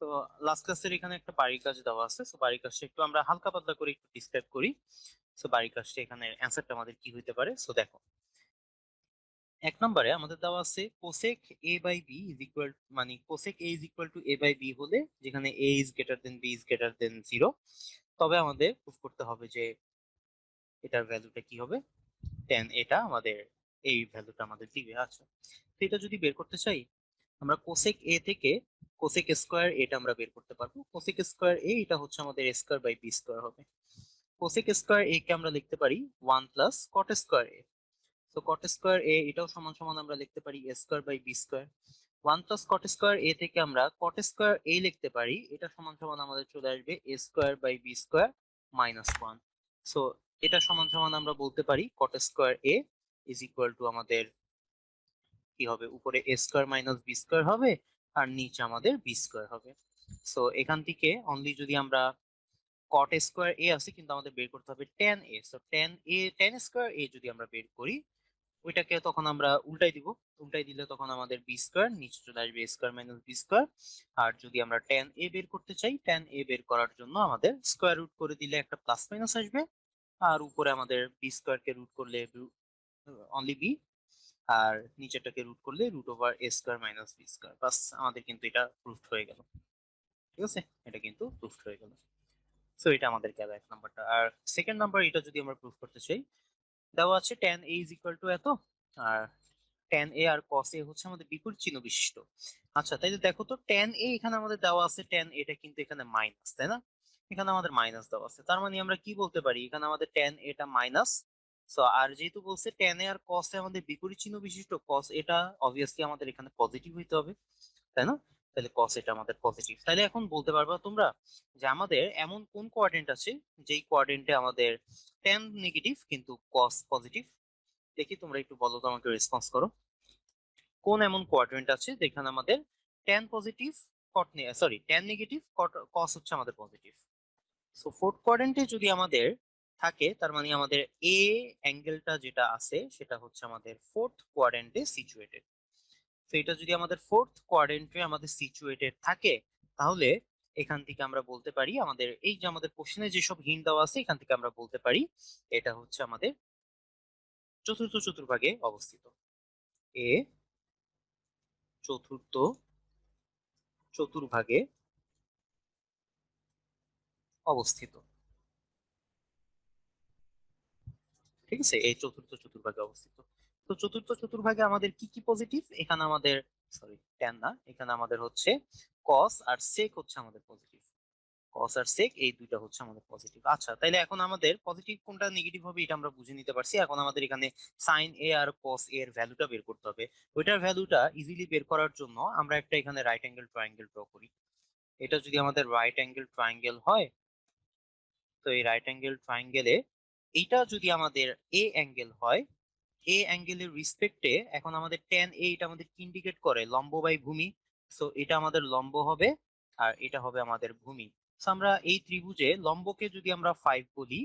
তো লাস্ট ক্লাসের এখানে একটা বাড়ির কাজ দেওয়া আছে, সো বাড়ির কাজটা একটু আমরা হালকা পাতলা করে একটু ডিসক্রাইব করি। সো বাড়ির কাজটা এখানে অ্যান্সারটা আমাদের কি হইতে পারে। সো দেখো, এক নম্বরে আমাদের দেওয়া আছে cosec A by B is equal, মানে cosec A is equal to A by B হলে যেখানে A is greater than B is greater than 0, তবে আমাদের প্রুফ করতে হবে যে এটার ভ্যালুটা কি হবে, 10। এটা আমাদের এই ভ্যালুটা আমাদের দিবে। আচ্ছা, তো এটা যদি বের করতে চাই, আমরা কোসেক এ থেকে কোসেক স্কোয়ার এটা আমরা বের করতে পারবো। কোসেক স্কোয়ার এ এটা হচ্ছে আমাদের এ স্কোয়ার বাই বি স্কোয়ার হবে। কোসেক স্কোয়ার এ কে আমরা লিখতে পারি 1 প্লাস কট স্কোয়ার এ। তো কট স্কোয়ার এ এটাও সমান সমান আমরা লিখতে পারি A square by B square. 1 plus cot square A থেকে আমরা কট স্কোয়ার এ লিখতে পারি, এটা সমান সমান আমাদের চলে আসবে A square by B square minus 1। So এটা সমান সমান আমরা বলতে পারি cot square A is equal to আমাদের কি হবে, উপরে A square minus B square হবে আর নিচে আমাদের বি স্কোয়ার হবে। সো এখান থেকে অনলি যদি আমরা কট স্কোয়ার এ আছে কিন্তু আমাদের বের করতে হবে tan এ। সো tan স্কোয়ার এ যদি আমরা বের করি, ওইটাকে তখন আমরা উল্টাই দিব। উল্টাই দিলে তখন আমাদের বি স্কোয়ার নিচে চলে আসবে A square minus B square. আর যদি আমরা tan এ বের করতে চাই, tan এ বের করার জন্য আমাদের স্কোয়ার রুট করে দিলে একটা প্লাস মাইনাস আসবে, আর উপরে আমাদের বি স্কোয়ার কে রুট করলে অনলি বি, আর নিচেরটাকে রুট করলে root over a square minus B square. বাস আমাদের কিন্তু এটা প্রুফড হয়ে গেল। ঠিক আছে, এটা কিন্তু প্রুফড হয়ে গেল। সো এটা আমাদের গেল এক নাম্বারটা। আর সেকেন্ড নাম্বার, এটা যদি আমরা প্রুফ করতে চাই, দেওয়া আছে tan a is equal two এত, আর tan a R cos a হচ্ছে আমাদের বিপরীত চিহ্ন বিশিষ্ট। আচ্ছা, তাই দেখো তো tan a এখানে আমাদের দেওয়া আছে, tan এটা কিন্তু এখানে মাইনাস, তাই না? এখানে আমাদের মাইনাস দেওয়া আছে, তার মানে আমরা কি বলতে পারি, এখানে আমাদের tan এটা মাইনাস। সো আর যেহেতু বলছে tan a R cos a আমাদের বিপরীত চিহ্ন বিশিষ্ট, cos এটা অবভিয়াসলি আমাদের এখানে পজিটিভ হইতে হবে, তাই না? তাহলে cos এটা আমাদের পজিটিভ। তাহলে এখন বলতে পারবা তোমরা যে আমাদের এমন কোন কোয়াড্রেন্ট আছে যেই কোয়াড্রেন্টে আমাদের tan নেগেটিভ কিন্তু cos পজিটিভ? দেখি তোমরা একটু বলো তো, আমাকে রেসপন্স করো। কোন এমন কোয়াড্রেন্ট আছে যেখানে আমাদের tan positive tan negative cos হচ্ছে আমাদের পজিটিভ? সো ফোর্থ কোয়াড্রেন্টে যদি আমাদের থাকে, তার মানে আমাদের এ অ্যাঙ্গেলটা যেটা আছে সেটা হচ্ছে আমাদের ফোর্থ কোয়াড্রেন্টে সিচুয়েটেড। তো এটা যদি আমাদের ফোর্থ কোয়াড্রেন্টে আমাদের সিচুয়েটেড থাকে, তাহলে এখান থেকে আমরা বলতে পারি, আমাদের এই যে আমাদের কোশ্চেনে যেসব হিন্ট দেওয়া আছে এখান থেকে আমরা বলতে পারি এটা হচ্ছে আমাদের চতুর্থ চতুর্ভাগে অবস্থিত। এ চতুর্থ চতুর্ভাগে অবস্থিত। ঠিক আছে, এই চতুর্থ চতুর্ভাগে অবস্থিত। তো চতুর্থ চতুর্ভাগে আমাদের কি কি পজিটিভ, এখানে আমাদের ট্যান না, এখানে আমাদের হচ্ছে কস আর সেক হচ্ছে আমাদের পজিটিভ। কস আর সেক এই দুইটা হচ্ছে আমাদের পজিটিভ। আচ্ছা, তাইলে এখন আমাদের পজিটিভ কোনটা নেগেটিভ হবে এটা আমরা বুঝে নিতে পারছি। এখন আমাদের এখানে সাইন এ আর কস এর ভ্যালুটা বের করতে হবে। ওইটার ভ্যালুটা ইজিলি বের করার জন্য আমরা একটা এখানে রাইট অ্যাঙ্গেল ট্রায়াঙ্গেল ড্র করি। এটা যদি আমাদের রাইট অ্যাঙ্গেল ট্রায়াঙ্গেল হয়, তো এই রাইট অ্যাঙ্গেল ট্রায়াঙ্গেলে এইটা যদি আমাদের এ অ্যাঙ্গেল হয়, এ অ্যাঙ্গেলের রিসপেক্টে এখন আমাদের tan a এটা আমাদের কি ইন্ডিকেট করে, লম্ব বাই ভূমি। সো এটা আমাদের লম্ব হবে আর এটা হবে আমাদের ভূমি। সো আমরা এই ত্রিভুজে লম্বকে যদি আমরা 5 বলি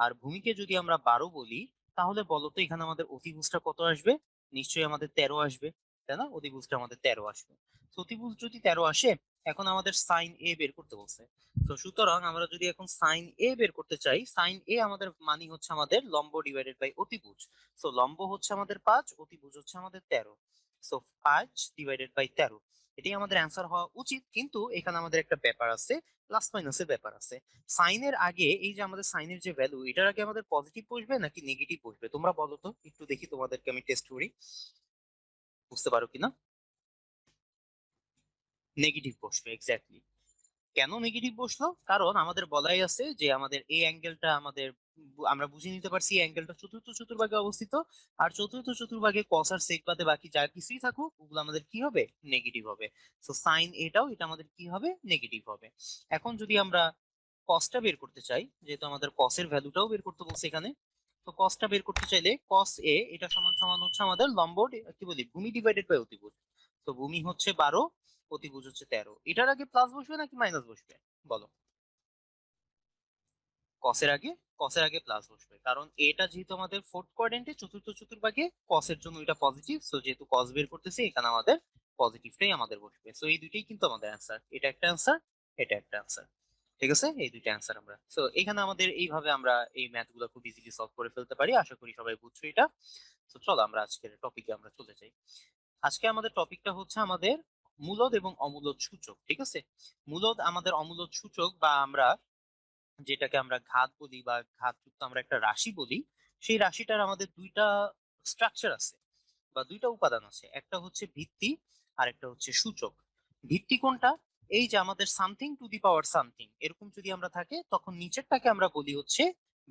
আর ভূমিকে যদি আমরা 12 বলি, তাহলে বলতো এখানে আমাদের অতিভুজটা কত আসবে? নিশ্চয়ই আমাদের 13 আসবে, তাই না? অতিভুজটা আমাদের 13 আসবে। তো অতিভুজ যদি 13 আসে, এখন আমাদের সাইন এ বের করতে বলছে। তো সুতরাং আমরা যদি এখন সাইন এ বের করতে চাই, সাইন এ আমাদের মানে হচ্ছে আমাদের লম্ব ডিভাইডেড বাই অতিভুজ। সো লম্ব হচ্ছে আমাদের 5, অতিভুজ হচ্ছে আমাদের 13। সো 5 ডিভাইডেড বাই 13, এটাই আমাদের অ্যান্সার হওয়া উচিত। কিন্তু এখানে আমাদের একটা ব্যাপার আছে, প্লাস মাইনাসের ব্যাপার আছে। সাইনের আগে এই যে আমাদের সাইনের যে ভ্যালু, এটার আগে আমাদের পজিটিভ বসবে নাকি নেগেটিভ বসবে, তোমরা বলো তো, একটু দেখি তোমাদেরকে আমি টেস্ট করি, বুঝতে পারো কিনা। নেগেটিভ বসবে, এক্স্যাক্টলি। কেন নেগেটিভ বসলো? কারণ আমাদের বলাই আছে যে আমাদের এই অ্যাঙ্গেলটা আমাদের আমরা বুঝে নিতে পারছি এই অ্যাঙ্গেলটা চতুর্থ চতুর্ভাগে অবস্থিত। আর চতুর্থ চতুর্ভাগে কস আর সেক বাদে বাকি যা কিছুই থাকুক ওগুলো আমাদের কি হবে, নেগেটিভ হবে। তো সাইন এটাও এটা আমাদের কি হবে, নেগেটিভ হবে। এখন যদি আমরা কসটা বের করতে চাই, যেহেতু আমাদের কসের ভ্যালুটাও বের করতে বলছে এখানে, তো কসটা বের করতে চাইলে কস এ এটা সমান সমান হচ্ছে আমাদের লম্ব কি বলি, ভূমি ডিভাইডেড বাই অতিভুজ। তো ভূমি হচ্ছে 12, অতিভুজ হচ্ছে 13। এটার আগে প্লাস বসবে নাকি মাইনাস বসবে, বলো? কসের আগে, কসের আগে প্লাস বসবে, কারণ এটা যেহেতু আমাদের ফোর্থ কোয়াড্রেন্টে চতুর্থ চতুর্ভাগে, কসের জন্য এটা পজিটিভ। সো যেহেতু কস বের করতেছি, এখানে আমাদের পজিটিভটাই আমাদের বসবে। সো এই দুইটাই কিন্তু আমাদের অ্যান্সার, এটা একটা অ্যান্সার, এটা একটা অ্যান্সার। ঠিক আছে, এই দুইটা অ্যান্সার আমরা। সো এখানে আমাদের এইভাবে আমরা এই ম্যাথগুলো খুব ইজিলি সলভ করে ফেলতে পারি। আশা করি সবাই বুঝছো এটা। তো চলো আমরা আজকের টপিকে আমরা চলে যাই। আজকে আমাদের টপিকটা হচ্ছে আমাদের মূলদ এবং অমূলদ সূচক। ঠিক আছে, মূলদ আমাদের অমূলদ সূচক, বা আমরা যেটাকে আমরা ঘাত বলি বা ঘাতযুক্ত আমরা একটা রাশি বলি, সেই রাশিটার আমাদের দুইটা স্ট্রাকচার আছে বা দুইটা উপাদান আছে। একটা হচ্ছে ভিত্তি আর একটা হচ্ছে সূচক। ভিত্তি কোনটা? এই যে আমাদের something to the power something এরকম যদি আমরা থাকে, তখন নিচেরটাকে আমরা বলি হচ্ছে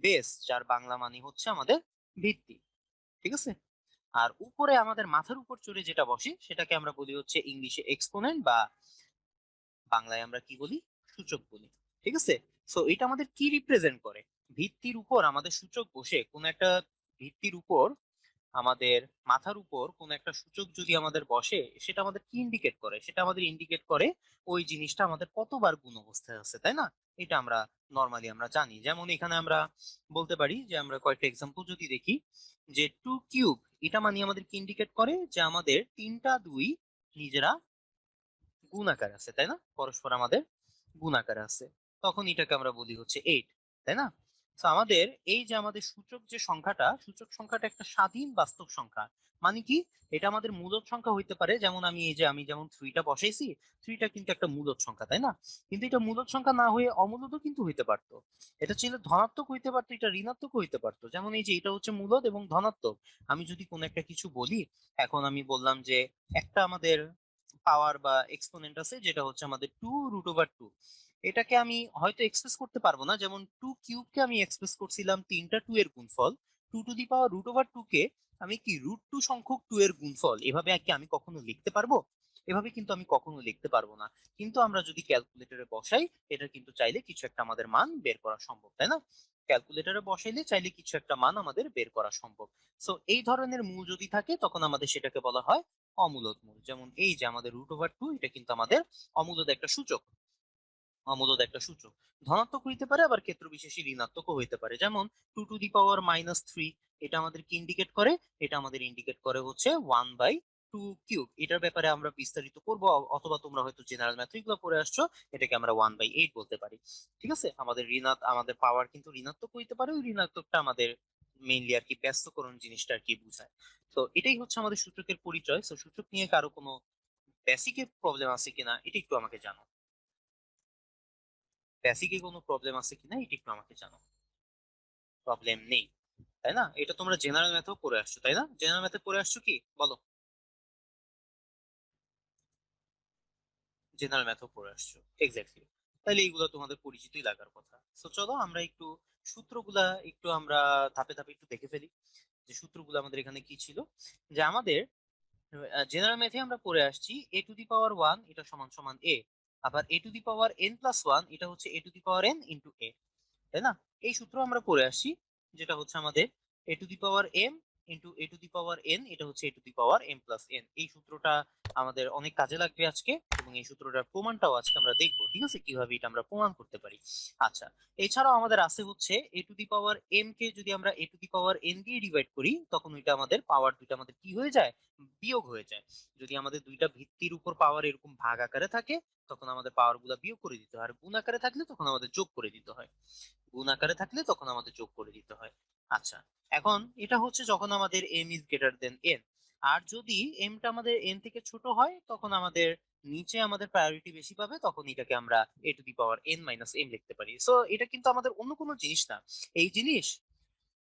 বেস, যার বাংলা মানে হচ্ছে আমাদের ভিত্তি। ঠিক আছে, আর উপরে আমাদের মাথার উপর চড়ে যেটা বসে সেটাকে আমরা বলি হচ্ছে ইংলিশে এক্সপোনেন্ট, বা বাংলায় আমরা কি বলি, সূচক বলি। ঠিক আছে, সো এটা আমাদের কি রিপ্রেজেন্ট করে? ভিত্তির উপর আমাদের সূচক বসে, কোন একটা ভিত্তির উপর আমাদের মাথার উপর কোন একটা সূচক যদি আমাদের বসে, সেটা আমাদের কি ইন্ডিকেট করে? সেটা আমাদের ইন্ডিকেট করে ওই জিনিসটা আমাদের কতবার গুণ অবস্থায় আছে, তাই না? এটা আমরা নর্মালি আমরা জানি। যেমন এখানে আমরা বলতে পারি যে, আমরা কয়েকটা এক্সাম্পল যদি দেখি, যে 2 কিউব, এটা মানে আমাদের কি ইন্ডিকেট করে? যে আমাদের তিনটা দুই নিজেরা গুণ আকারে আছে, তাই না? পরস্পর আমাদের গুণ আকারে আছে, তখন এটাকে আমরা বলি হচ্ছে 8, তাই না? তো আমাদের এই যে আমাদের সূচক যে সংখ্যাটা, সূচক সংখ্যাটা একটা স্বাধীন বাস্তব সংখ্যা। মানে কি? এটা আমাদের মূলদ সংখ্যা হইতে পারে, যেমন আমি যেমন 3টা বসাইছি, 3টা কিন্তু একটা মূলদ সংখ্যা, তাই না? কিন্তু এটা মূলদ সংখ্যা না হয়ে অমূলদও কিন্তু হইতে পারতো। এটা ছিল ধনাত্মক হইতে পারতো, এটা ঋণাত্মক হইতে পারতো। যেমন এই যে এটা হচ্ছে মূলদ এবং ধনাত্মক। আমি যদি কোনো একটা কিছু বলি, এখন আমি বললাম যে একটা আমাদের পাওয়ার বা এক্সপোনেন্ট আছে, যেটা হচ্ছে আমাদের 2√2। এটাকে আমি হয়তো এক্সপ্রেস করতে পারবো না, যেমন 2 কিউবকে আমি এক্সপ্রেস করছিলাম তিনটা 2 এর গুণফল। 2 টু দি পাওয়ার √2 কে আমি কি √2 সংখ্যক 2 এর গুণফল, এভাবে কি আমি কখনো লিখতে পারবো? এভাবে কিন্তু আমি কখনো লিখতে পারবো না। কিন্তু আমরা যদি ক্যালকুলেটরে বসাই, এটা কিন্তু চাইলে কিছু একটা আমাদের মান বের করা সম্ভব, তাই না? ক্যালকুলেটরে বসাইলে চাইলে কিছু একটা মান আমাদের বের করা সম্ভব। সো এই ধরনের মূল যদি থাকে, তখন আমাদের সেটাকে বলা হয় অমূলদ মূল। যেমন এই যে আমাদের √2, এটা কিন্তু আমাদের অমূলদ একটা সূচক। অমূলদ একটা সূচক ধনাত্মক হইতে পারে, আবার ক্ষেত্র বিশেষে ঋণাত্মকও হইতে পারে। যেমন 2 টু দি পাওয়ার -3, এটা আমাদের কি ইন্ডিকেট করে? এটা আমাদের ইন্ডিকেট করে হচ্ছে 1/2 কিউব। এটার ব্যাপারে আমরা বিস্তারিত করব, অথবা তোমরা হয়তো জেনারেল ম্যাথ এগুলো পড়ে আসছো, এটাকে আমরা 1/8 বলতে পারি। ঠিক আছে, আমাদের পাওয়ার কিন্তু ঋণাত্মক হইতে পারে, ওই ঋণাত্মকটা আমাদের মেইনলি আর কি ব্যস্তকরণ জিনিসটা আর কি বুঝায়। তো এটাই হচ্ছে আমাদের সূচকের পরিচয়। তো সূচক নিয়ে কারো কোনো বেসিকে প্রবলেম আছে কিনা এটা একটু আমাকে জানো। বেসিকে কোনো প্রবলেম আছে কিনা এটা একটু আমাকে জানো। প্রবলেম নেই, তাই না? এটা তোমরা জেনারেল ম্যাথেও পড়ে আসছো, তাই না? জেনারেল ম্যাথে পড়ে আসছো কি বলো? জেনারেল ম্যাথেও পড়ে আসছো, এক্স্যাক্টলি। তাহলে এইগুলো তোমাদের পরিচিতই লাগার কথা। তো চলো আমরা একটু সূত্রগুলা একটু আমরা ধাপে ধাপে একটু দেখে ফেলি, যে সূত্রগুলো আমাদের এখানে কি ছিল। যে আমাদের জেনারেল ম্যাথে আমরা পড়ে আসছি a টু দি পাওয়ার 1 এটা সমান সমান a, আবার a to the power n+1 এটা হচ্ছে a to the power n * a, তাই না? এই সূত্র আমরা পড়ে আসছি, যেটা হচ্ছে আমাদের a to the power m * a to the power n, এটা হচ্ছে a to the power m+n। এই সূত্রটা আমাদের অনেক কাজে লাগবে আজকে, এবং এই সূত্রটার প্রমাণটাও আজকে আমরা দেখবো। ঠিক আছে, কিভাবে এটা আমরা প্রমাণ করতে পারি। আচ্ছা, এছাড়াও আমাদের আছে হচ্ছে a to the power m কে যদি আমরা a to the power n দিয়ে ডিভাইড করি, তখন ওইটা আমাদের পাওয়ার দুইটা আমাদের কি হয়ে যায়, বিয়োগ হয়ে যায়। যদি আমাদের দুইটা ভিত্তির উপর পাওয়ার এরকম ভাগ আকারে থাকে, তখন আমাদের পাওয়ার গুলা বিয়োগ করে দিতে হয়, আর গুণ আকারে থাকলে তখন আমাদের যোগ করে দিতে হয়। গুণ আকারে থাকলে তখন আমাদের যোগ করে দিতে হয়। আচ্ছা, এখন এটা হচ্ছে যখন আমাদের m > n। আর যদি m টা আমাদের n থেকে ছোট হয়, তখন আমাদের নিচে আমাদের প্রায়োরিটি বেশি পাবে, তখন এটাকে আমরা a to the power n - m লিখতে পারি। সো এটা কিন্তু আমাদের অন্য কোনো জিনিস না। এই জিনিস,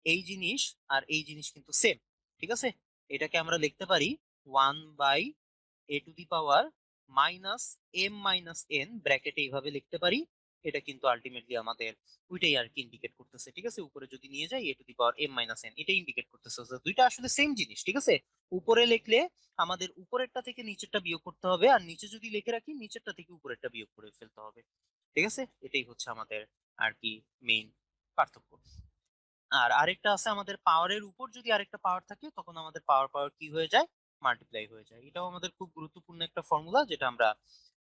এই জিনিস আর এই জিনিস কিন্তু সেম। ঠিক আছে, এটাকে আমরা লিখতে পারি 1/a two the power - m - n ব্র্যাকেটে এইভাবে লিখতে পারি। এটা কিন্তু আলটিমেটলি আমাদের ওইটাই আর কি ইন্ডিকেট করতেছে। ঠিক আছে, উপরে যদি নিয়ে যাই a to the power m - n এটা ইন্ডিকেট করতেছে। So, দুইটা আসলে সেম জিনিস। ঠিক আছে, উপরে লিখলে আমাদের উপরেরটা থেকে নিচেরটা বিয়োগ করতে হবে, আর নিচে যদি লিখে রাখি নিচেরটা থেকে উপরেরটা বিয়োগ করে ফেলতে হবে। ঠিক আছে, এটাই হচ্ছে আমাদের আর কি মেইন পার্থক্য। আর আরেকটা আছে, আমাদের পাওয়ারের উপর যদি আরেকটা পাওয়ার থাকে, তখন আমাদের পাওয়ার পাওয়ার কি হয়ে যায়, মাল্টিপ্লাই হয়ে যায়। এটাও আমাদের খুব গুরুত্বপূর্ণ একটা ফর্মুলা, যেটা আমরা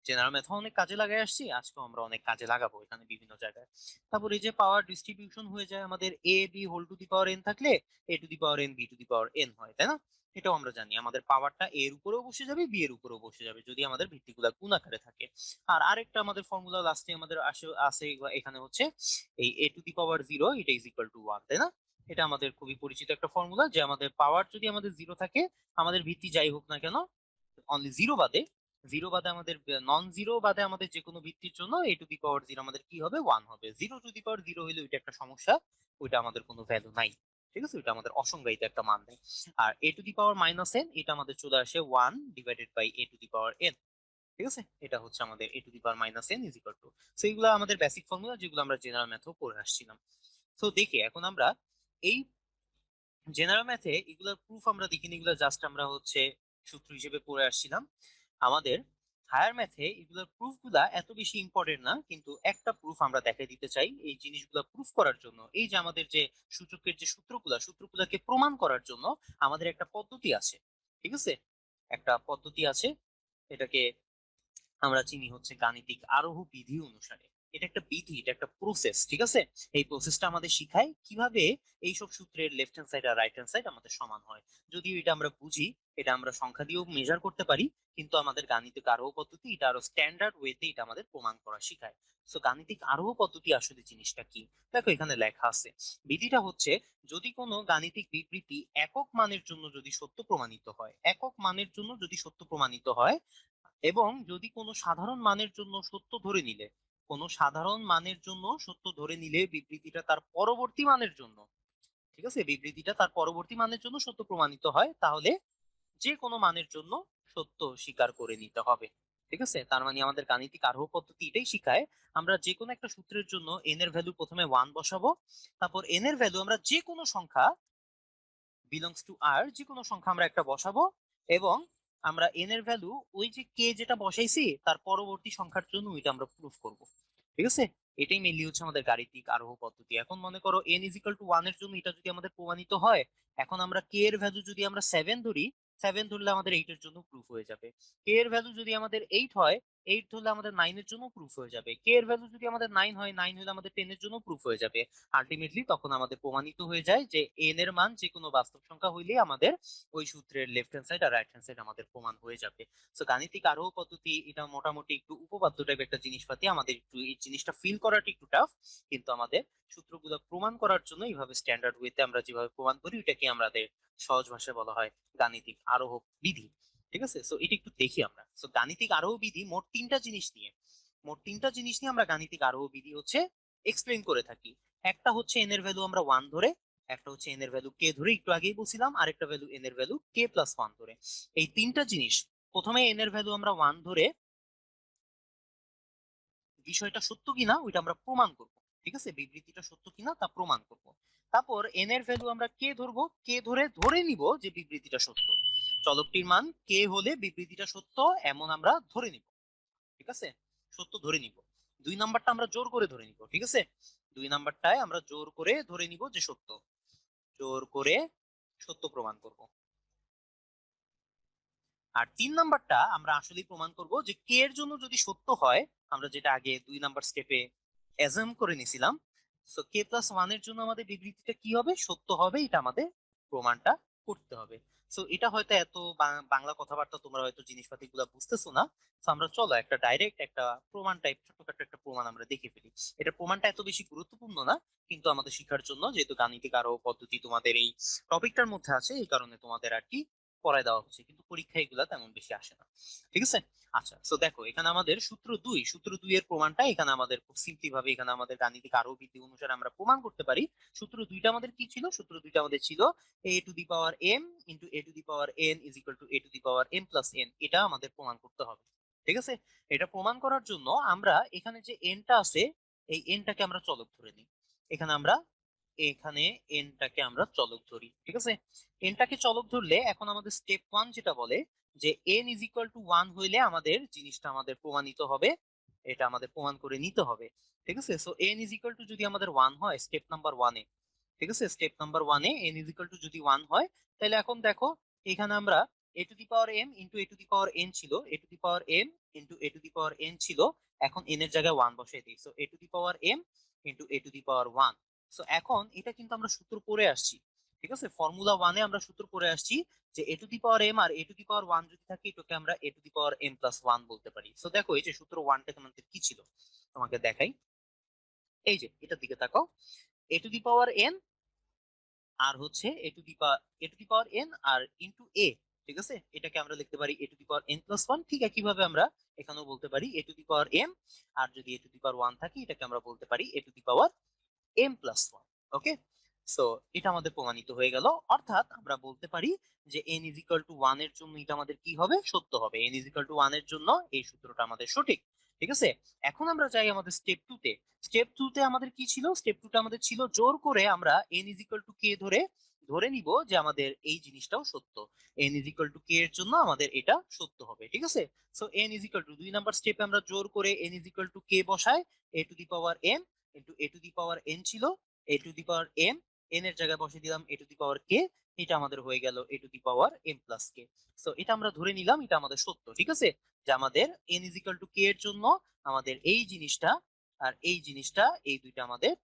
জেনারেল মেথড অনেক কাজে লাগাই আসছি, আজকেও আমরা অনেক কাজে লাগাবো এখানে বিভিন্ন জায়গায়। তারপর এই যে পাওয়ার ডিস্ট্রিবিউশন হয়ে যায় আমাদের A B whole to the power N থাকলে A to the power N B to the power N হয়, তাই না? এটাও আমরা জানি আমাদের পাওয়ারটা এ এর উপরেও বসে যাবে, বি এর উপরেও বসে যাবে যদি আমাদের ভিত্তিগুলো গুণ আকারে থাকে। আর আরেকটা আমাদের ফর্মুলা লাস্টে আমাদের আছে এখানে হচ্ছে এই a to the power zero এটা ইজ ইকুয়াল টু ওয়ান, তাই না? এটা আমাদের খুবই পরিচিত একটা ফর্মুলা, যে আমাদের পাওয়ার যদি আমাদের জিরো থাকে, আমাদের ভিত্তি যাই হোক না কেন, অনলি জিরো বাদে আমাদের নন জিরো বাদে আমাদের যে কোনো ভিত্তির জন্য এ টু দি পাওয়ার জিরো আমাদের কি হবে, ওয়ান হবে। Zero two the power zero হলে ওইটা একটা সমস্যা, ওইটা আমাদের কোনো ভ্যালু নাই, ঠিক আছে, ওইটা আমাদের অসংজ্ঞায়িত একটা মান দেয়। আর এ to the power minus N এটা আমাদের চলে আসে one divided by A to the power N, ঠিক আছে? এটা হচ্ছে আমাদের এ to the power minus N is equal to. So এইগুলো আমাদের বেসিক ফর্মুলা যেগুলো আমরা জেনারেল ম্যাথেও পড়ে আসছিলাম। সো দেখি এখন আমরা এই জেনারেল ম্যাথে এগুলোর প্রুফ আমরা দেখিনি, এগুলো জাস্ট আমরা হচ্ছে সূত্র হিসেবে পড়ে আসছিলাম। আমাদের হায়ার ম্যাথে এগুলোর প্রুফ গুলা এত বেশি ইম্পর্টেন্ট না, কিন্তু একটা প্রুফ আমরা দেখাই দিতে চাই এই জিনিসগুলো প্রুফ করার জন্য। এই যে আমাদের যে সূচকের যে সূত্রগুলাকে প্রমাণ করার জন্য আমাদের একটা পদ্ধতি আছে, ঠিক আছে? একটা পদ্ধতি আছে, এটাকে আমরা চিনি হচ্ছে গাণিতিক আরোহ বিধি অনুসারে। এটা একটা বিধি, এটা একটা প্রসেস, ঠিক আছে? এই প্রসেসটা আমাদের শিখায় কিভাবে এইসব সূত্রের লেফট হ্যান্ড সাইড আর রাইট হ্যান্ড সাইড আমাদের সমান হয়। যদিও এটা আমরা বুঝি, এটা আমরা সংখ্যা দিয়েও মেজার করতে পারি, কিন্তু আমাদের গাণিতিক আরোহ পদ্ধতি এটা আরো স্ট্যান্ডার্ড ওয়েতে এটা আমাদের প্রমাণ করা শিখায়। সো গাণিতিক আরোহ পদ্ধতি আসলে জিনিসটা কি, দেখো এখানে লেখা আছে। বিধিটা হচ্ছে, যদি কোনো গাণিতিক বিবৃতি একক মানের জন্য যদি সত্য প্রমাণিত হয়, একক মানের জন্য যদি সত্য প্রমাণিত হয়, এবং যদি কোনো সাধারণ মানের জন্য সত্য ধরে নিলে, কোনো সাধারণ মানের জন্য সত্য ধরে নিলে বিবৃতিটা তার পরবর্তী মানের জন্য, ঠিক আছে, বিবৃতিটা তার পরবর্তী মানের জন্য সত্য প্রমাণিত হয়, তাহলে যে কোনো মানের জন্য সত্য স্বীকার করে নিতে হবে, ঠিক আছে? তার মানে আমাদের গাণিতিক আরোহ পদ্ধতি এটাই শিখায়, আমরা যে কোনো একটা সূত্রের জন্য এন এর ভ্যালু প্রথমে ওয়ান বসাবো, তারপর এন এর ভ্যালু আমরা যে কোনো সংখ্যা বিলংস টু আর, যে কোনো সংখ্যা আমরা একটা বসাবো, এবং আমরা এন এর ভ্যালু ওই যে কে যেটা বসাইছি তার পরবর্তী সংখ্যার জন্য ওইটা আমরা প্রুফ করব, ঠিক আছে? এটাই মেইনলি হচ্ছে আমাদের গাণিতিক আরোহ পদ্ধতি। এখন মনে করো N is equal two one এর জন্য এটা যদি আমাদের প্রমাণিত হয়, এখন আমরা কে এর ভ্যালু যদি আমরা সেভেন ধরি, সেভেন ধরলে আমাদের এইট এর জন্য প্রুফ হয়ে যাবে। কে এর ভ্যালু যদি আমাদের এইট হয়, এইট ধরলে আমাদের নাইন এর জন্য প্রুফ হয়ে যাবে। কে এর ভ্যালু যদি আমাদের নাইন হয়, নাইন হলে আমাদের টেন এর জন্য প্রুফ হয়ে যাবে। আলটিমেটলি তখন আমাদের প্রমাণিত হয়ে যায় যে এন এর মান যে কোনো বাস্তব সংখ্যা হইলে আমাদের ওই সূত্রের লেফট হ্যান্ড সাইড আর রাইট হ্যান্ড সাইড আমাদের প্রমাণ হয়ে যাবে। সো গাণিতিক আরোহ পদ্ধতি এটা মোটামুটি একটু উপপাদ্য টাইপ একটা জিনিসপাতি, আমাদের একটু এই জিনিসটা ফিল করাটা একটু টাফ, কিন্তু আমাদের সূত্রগুলো প্রমাণ করার জন্য এইভাবে স্ট্যান্ডার্ড ওয়েতে আমরা যেভাবে প্রমাণ করি ওইটাকে আমাদের সহজ ভাষায় বলা হয় গাণিতিক আরোহ বিধি, ঠিক আছে? সো এটা একটু দেখি আমরা। সো গাণিতিক আরোহ বিধি মোট তিনটা জিনিস নিয়ে আমরা গাণিতিক আরোহ বিধি হচ্ছে এক্সপ্লেইন করে থাকি। একটা হচ্ছে এন এর ভ্যালু আমরা ওয়ান ধরে, একটা হচ্ছে এন এর ভ্যালু কে ধরে, একটু আগেই বলছিলাম, আরেকটা ভ্যালু এন এর ভ্যালু কে প্লাস ওয়ান ধরে। এই তিনটা জিনিস, প্রথমে এন এর ভ্যালু আমরা ওয়ান ধরে বিষয়টা সত্য কিনা ওইটা আমরা প্রমাণ করব, ঠিক আছে, বিবৃতিটা সত্য কিনা তা প্রমাণ করব। তারপর এন এর ভ্যালু আমরা কে ধরবো, কে ধরে ধরে নিব যে বিবৃতিটা সত্য, চলকটির মান কে হলে বিবৃতিটা সত্য এমন আমরা ধরে নিব, ঠিক আছে, সত্য ধরে নিব। দুই নাম্বারটা আমরা জোর করে ধরে নিব, ঠিক আছে, দুই নাম্বারটায় আমরা জোর করে ধরে নিব যে সত্য, জোর করে সত্য প্রমাণ করব। আর তিন নাম্বারটা আমরা আসলেই প্রমাণ করব যে কে এর জন্য যদি সত্য হয়, আমরা যেটা আগে দুই নাম্বার স্টেপে অ্যাজাম করে নিছিলাম, সো কে প্লাস ওয়ান এর জন্য আমাদের বিবৃতিটা কি হবে, সত্য হবে, এটা আমাদের প্রমাণটা করতে হবে। সো এটা হয়তো এত বাংলা কথাবার্তা তোমরা হয়তো জিনিসপাতি গুলা বুঝতেছো না। তো আমরা চলো একটা ডাইরেক্ট একটা প্রমাণ টাইপ ছোটখাটো একটা প্রমাণ আমরা দেখে ফেলি। এটা প্রমাণটা এত বেশি গুরুত্বপূর্ণ না, কিন্তু আমাদের শিক্ষার জন্য, যেহেতু গাণিতিক আরো পদ্ধতি তোমাদের এই টপিকটার মধ্যে আছে, এই কারণে তোমাদের আর কি পড়ায় দেওয়া হচ্ছে, কিন্তু পরীক্ষা এগুলা তেমন বেশি আসে না, ঠিক আছে? আচ্ছা, তো দেখো এখানে আমাদের সূত্র দুই এর প্রমাণটা এখানে আমাদের খুব সিম্পলি ভাবে এখানে আমাদের গাণিতিক আরোহ বিধি অনুসারে আমরা প্রমাণ করতে পারি। সূত্র দুইটা আমাদের কি ছিল, সূত্র দুইটা আমাদের ছিল এ to the power M into A to the power N is equal to A to the power M plus N, এটা আমাদের প্রমাণ করতে হবে, ঠিক আছে? এটা প্রমাণ করার জন্য আমরা এখানে যে এনটা আছে, এই এনটাকে আমরা চলক ধরে নিই। এখানে এনটাকে আমরা চলক ধরি, ঠিক আছে? এনটাকে চলক ধরলে এখন আমাদের স্টেপ ওয়ান যেটা বলে যে N is equal two one হইলে আমাদের জিনিসটা আমাদের প্রমাণিত হবে, এটা আমাদের প্রমাণ করে নিতে হবে, ঠিক আছে? So n is equal to যদি আমাদের ওয়ান হয় স্টেপ নাম্বার ওয়ানে, ঠিক আছে, স্টেপ নাম্বার ওয়ানে এন ইজ ইকুয়াল টু যদি ওয়ান হয়, তাহলে এখন দেখো এখানে আমরা a to the power M into A to the power n ছিল, এ to the power M into A to the power n ছিল, এখন এন এর জায়গায় 1 বসাই দিই, so a to the power M into A to the power 1। So এখন এটা কিন্তু আমরা সূত্র পড়ে আসছি, ঠিক আছে, ফর্মুলা 1 এ আমরা সূত্র পড়ে আসছি যে a to the power m আর এ টু দি পাওয়ার 1 যদি থাকে এটাকে আমরা a to the power M plus 1 বলতে পারি। সো দেখো এই যে সূত্র 1টা আমাদের কি ছিল তোমাকে দেখাই, এই যে এটার দিকে তাকাও, এ টু দি পাওয়ার এন আর হচ্ছে a to the power n আর ইনটু এ, ঠিক আছে, এটাকে আমরা লিখতে পারি a to the power n plus 1। ঠিক একইভাবে আমরা এখানেও বলতে পারি a to the power m, আর যদি এ টু দি পাওয়ার 1 থাকে এটাকে আমরা বলতে পারি a to the power M plus 1। Okay, so এটা আমাদের প্রমাণিত হয়ে গেল, অর্থাৎ আমরা বলতে পারি যে n ইজ ইকুয়াল টু 1 এর জন্য এটা আমাদের কি হবে, সত্য হবে, n ইজ ইকুয়াল টু 1 এর জন্য এই সূত্রটা আমাদের সঠিক। ঠিক আছে, এখন আমরা যাই আমাদের স্টেপ 2 তে। স্টেপ 2 তে আমাদের কি ছিল, স্টেপ 2 তে আমাদের ছিল জোর করে আমরা n is equal two k ধরে ধরে নিব যে আমাদের এই জিনিসটাও সত্য, n is equal two k এর জন্য আমাদের এটা সত্য হবে। ঠিক আছে, so n is equal to 2 number স্টেপে আমরা জোর করে n is equal two k বসাই, a to the power m into a to the power n ছিল, a to the power m, n এর জায়গায় বসিয়ে দিলাম a to the power k, এটা আমাদের হয়ে গেল a to the power m plus k। So এটা আমরা ধরে নিলাম এটা আমাদের সত্য। ঠিক আছে, যে আমাদের n is equal two k এর জন্য আমাদের এই জিনিসটা আর এই জিনিসটা এই দুইটা আমাদের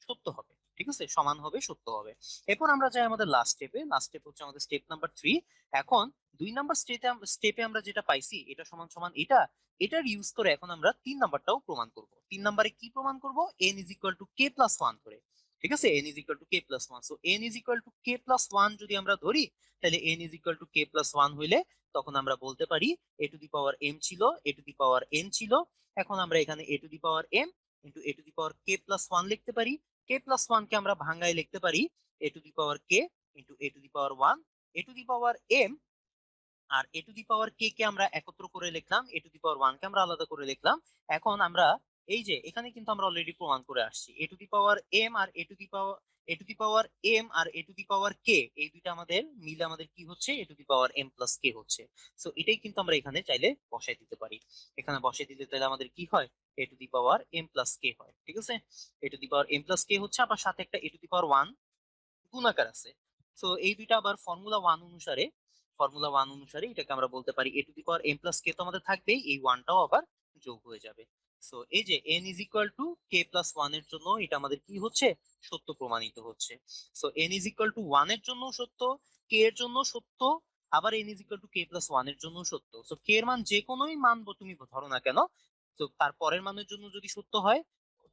সত্য হবে। ঠিক আছে, সমান হবে, সত্য হবে। এরপর আমরা যাই আমাদের লাস্ট স্টেপে। লাস্ট স্টেপ হচ্ছে আমাদের স্টেপ নাম্বার 3। এখন 2 নাম্বার স্টেপে আমরা যেটা পাইছি এটা সমান সমান এটা, এটার ইউজ করে এখন আমরা 3 নাম্বারটাও প্রমাণ করব। 3 নাম্বারে কি প্রমাণ করব, n is equal two k plus 1 ধরে। ঠিক আছে, n is equal two k plus 1, so n is equal two k plus 1 যদি আমরা ধরি, তাহলে n is equal two k plus 1 হইলে তখন আমরা বলতে পারি a to the power m ছিল, a to the power n ছিল, এখন আমরা এখানে a to the power m into a to the power k plus 1 লিখতে পারি। k প্লাস 1 কে আমরা ভাঙায় লিখতে পারি a to the power k into a to the power 1, a to the power m আর a to the power k কে আমরা একত্র করে লিখলাম, a টু দি পাওয়ার 1 কে আমরা আলাদা করে লিখলাম। এখন আমরা এই যে এখানে কিন্তু আমরা অলরেডি প্রমাণ করে আসছি a to the power m আর a টু দি পাওয়ার আর a to the power k এই দুইটা আমাদের মিলে আমাদের কি হচ্ছে, a to the power m plus k হচ্ছে। সো এটাই কিন্তু আমরা এখানে চাইলে বসাই দিতে পারি, এখানে বসাই দিতে তাহলে আমাদের কি হয়, a to the power m plus k হয়। ঠিক আছে, a to the power m plus k হচ্ছে, আবার সাথে একটা a টু দি পাওয়ার 1 গুণাকার আছে। সো এই দুইটা আবার ফর্মুলা 1 অনুসারে এটাকে আমরা বলতে পারি a to the power M plus k, তো আমাদের থাকবেই, এই ওয়ানটাও আবার যোগ হয়ে যাবে। সো এই যে N is equal two k plus 1 এর জন্য এটা আমাদের কি হচ্ছে, সত্য প্রমাণিত হচ্ছে। So n is equal two 1 এর জন্য সত্য, কে এর জন্য সত্য, আবার N is equal two k plus 1 এর জন্য সত্য। সো কে এর মান যে কোনোই মান তুমি ধরো না কেন, তো তার পরের মানের জন্য যদি সত্য হয়,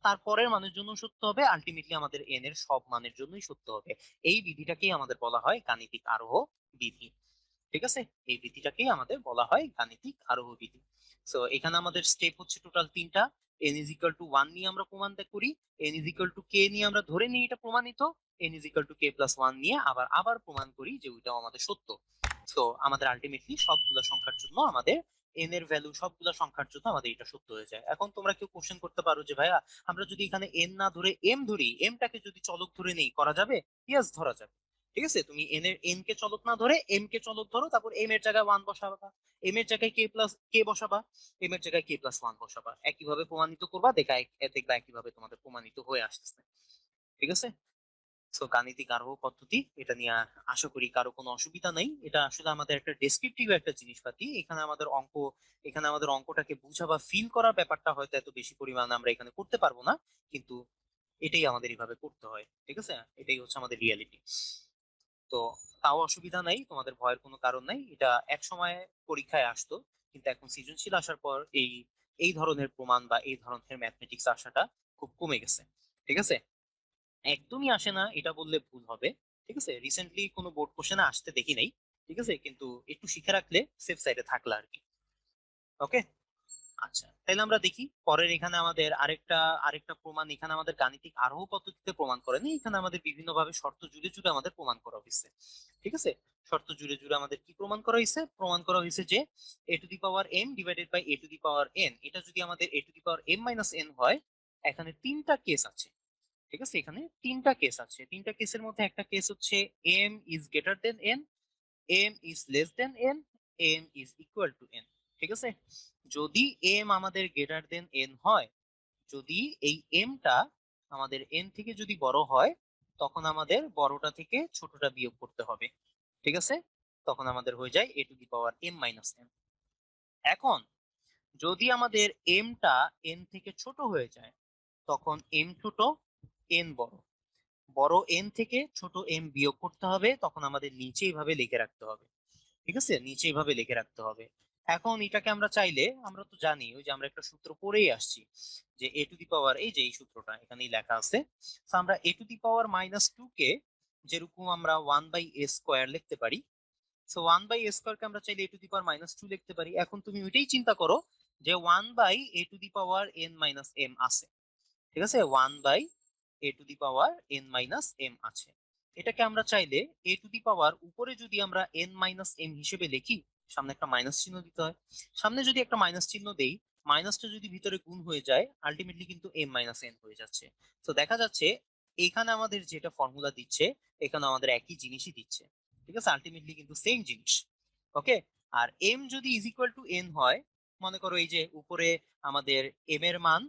তার পরের মানের জন্য সত্য হবে, আলটিমেটলি আমাদের এন এর সব মানের জন্যই সত্য হবে। এই বিধিটাকেই আমাদের বলা হয় গাণিতিক আরোহ বিধি। ঠিক আছে, এই বিধিটাকেই আমাদের বলা হয় গাণিতিক আরোহ বিধি। সো এখানে আমাদের স্টেপ হচ্ছে টোটাল 3টা। n ইজ ইকুয়াল টু 1 নিয়ে আমরা প্রমাণটা করি, n is equal two k নিয়ে আমরা ধরে নিই এটা প্রমাণিত, n is equal two k plus 1 নিয়ে আবার আবার প্রমাণ করি যে ওইটাও আমাদের সত্য। সো আমাদের আলটিমেটলি সবগুলা সংখ্যার জন্য আমাদের n এর ভ্যালু সবগুলা সংখ্যার জন্য আমাদের এটা সত্য হয়ে যায়। এখন তোমরা কেউ কোশ্চেন করতে পারো যে ভাইয়া আমরা যদি এখানে n না ধরে m ধরি, m টাকে যদি চলক ধরে নেই, করা যাবে? ইয়েস, ধরা যাবে। ঠিক আছে, তুমি n কে চলক না ধরে m কে চলক ধরো, তারপর m এর জায়গায় 1 বসাবা, m এর জায়গায় k বসাবা, m এর জায়গায় k প্লাস 1 বসাবা, একইভাবে প্রমাণিত করবা, দেখবা একইভাবে তোমাদের প্রমাণিত হয়ে আসতেছে। ঠিক আছে, সো গাণিতিক আরোহ পদ্ধতি এটা নিয়ে আশা করি কারো কোনো অসুবিধা নেই। এটা আসলে আমাদের একটা ডেসক্রিপটিভ একটা জিনিসপাতি, এখানে আমাদের অঙ্কটাকে বুঝা বা ফিল করার ব্যাপারটা হয়তো এত বেশি পরিমাণে আমরা এখানে করতে পারবো না, কিন্তু এটাই আমাদের এইভাবে করতে হয়। ঠিক আছে, এটাই হচ্ছে আমাদের রিয়ালিটি। তো তাও অসুবিধা নাই, তোমাদের ভয়ের কোনো কারণ নাই, এটা এক সময় পরীক্ষায় আসতো, কিন্তু এখন সৃজনশীল আসার পর এই এই ধরনের প্রমাণ বা এই ধরনের ম্যাথমেটিক্স আসাটা খুব কমে গেছে। ঠিক আছে, একদমই আসে না এটা বললে ভুল হবে। ঠিক আছে, রিসেন্টলি কোনো বোর্ড কোশ্চেনে আসতে দেখি নাই। ঠিক আছে, কিন্তু একটু শিখে রাখলে সেফ সাইডে থাকলা আর কি। ওকে, আচ্ছা, তাহলে আমরা দেখি পরের এখানে আমাদের আরেকটা আরেকটা প্রমাণ, এখানে আমাদের গাণিতিক আরোহ পদ্ধতিতে প্রমাণ করেনি, এখানে আমাদের বিভিন্ন ভাবে শর্ত জুড়ে জুড়ে আমাদের প্রমাণ করা হয়েছে। ঠিক আছে, শর্ত জুড়ে জুড়ে আমাদের কি প্রমাণ করা হয়েছে, প্রমাণ করা হয়েছে যে a to the power m divided by A to the power n, এটা যদি আমাদের এ to the power m minus n হয়, এখানে 3টা কেস আছে। ঠিক আছে, এখানে 3টা কেস আছে, 3টা কেসের মধ্যে একটা কেস হচ্ছে M is greater than N, M is less than N, M is equal to N. ঠিক আছে, যদি এম আমাদের গ্রেটার দেন এন হয়, যদি এই এমটা আমাদের এন থেকে যদি বড় হয়, তখন আমাদের বড়টা থেকে ছোটটা বিয়োগ করতে হবে। ঠিক আছে, তখন আমাদের হয়ে যায় a to the power m minus n। এখন যদি আমাদের m টা n থেকে ছোট হয়ে যায় তখন m ছোট n বড়, বড় n থেকে ছোট m বিয়োগ করতে হবে, তখন আমাদের নিচে এইভাবে লিখে রাখতে হবে। ঠিক আছে, নিচে এইভাবে লিখে রাখতে হবে। এখন এটাকে আমরা চাইলে, আমরা তো জানি ওই যে আমরা একটা সূত্র পড়েই আসছি যে a টু দি পাওয়ার, এই যে এই সূত্রটা এখানেই লেখা আছে, তো আমরা a টু দি পাওয়ার -2 কে যেরকম আমরা 1/a স্কয়ার লিখতে পারি, সো 1/a স্কয়ার কে আমরা চাইলে a টু দি পাওয়ার -2 লিখতে পারি। এখন তুমি ওইটাই চিন্তা করো যে 1/a two the power n minus m আছে, ঠিক আছে, 1/a two the power n minus m আছে। এটাকে আমরা চাইলে a টু দি পাওয়ার উপরে যদি আমরা n মাইনাস m হিসেবে লিখি, সামনে একটা মাইনাস চিহ্ন দিতে হয়, সামনে যদি একটা মাইনাস চিহ্ন দেই, মাইনাসটা যদি ভিতরে গুণ হয়ে যায় আলটিমেটলি কিন্তু m মাইনাস n হয়ে যাচ্ছে। তো দেখা যাচ্ছে এখানে আমাদের যেটা ফর্মুলা দিচ্ছে এখানে আমাদের একই জিনিসই দিচ্ছে, ঠিক আছে, আলটিমেটলি কিন্তু সেম জিনিস। ওকে, আর m যদি ইজ ইকুয়াল টু n হয়, মনে করো এই যে উপরে আমাদের m এর মান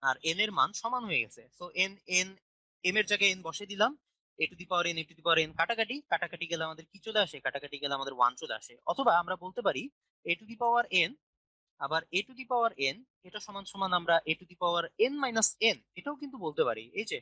আর n এর মান সমান হয়ে গেছে, সো m এর জায়গায় n বসে দিলাম, a to the power n a to the power n কাটাকাটি, কাটাকাটি গেলে আমাদের কি চলে আসে, কাটাকাটি গেলে আমাদের 1 চলে আসে। অথবা আমরা বলতে পারি a to the power n, আবার a to the power n এটা সমান সমান আমরা a to the power n minus n এটাও কিন্তু বলতে পারি। এই যে,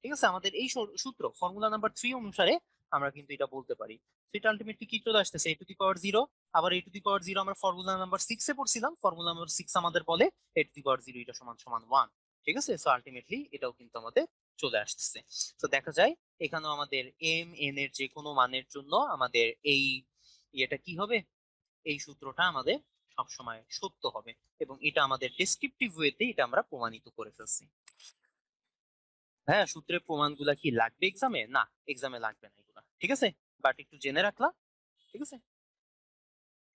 ঠিক আছে, আমাদের এই সূত্র ফর্মুলা নাম্বার 3 অনুসারে আমরা কিন্তু এটা বলতে পারি। সেটা আলটিমেটলি কি চলে আসতেছে, a টু দি পাওয়ার 0, আবার a টু দি পাওয়ার 0 আমরা ফর্মুলা নাম্বার 6 এ পড়ছিলাম, ফর্মুলা নাম্বার 6 আমাদের বলে a টু দি পাওয়ার 0 এটা সমান সমান 1। ঠিক আছে, সো আলটিমেটলি এটাও কিন্তু আমাদের চলে আসতেছে। তো দেখা যায় এখানেও আমাদের m n এর যে কোনো মানের জন্য আমাদের এই ইয়েটা কি হবে, এই সূত্রটা আমাদের সবসময় সত্য হবে, এবং এটা আমাদের ডেসক্রিপটিভ ওয়েতে এটা আমরা প্রমাণিত করে ফেলছি। হ্যাঁ, সূত্রের প্রমাণগুলা কি লাগবে এক্সামে? না, এক্সামে লাগবে না এগুলা, ঠিক আছে, বাট একটু জেনে রাখলা। ঠিক আছে,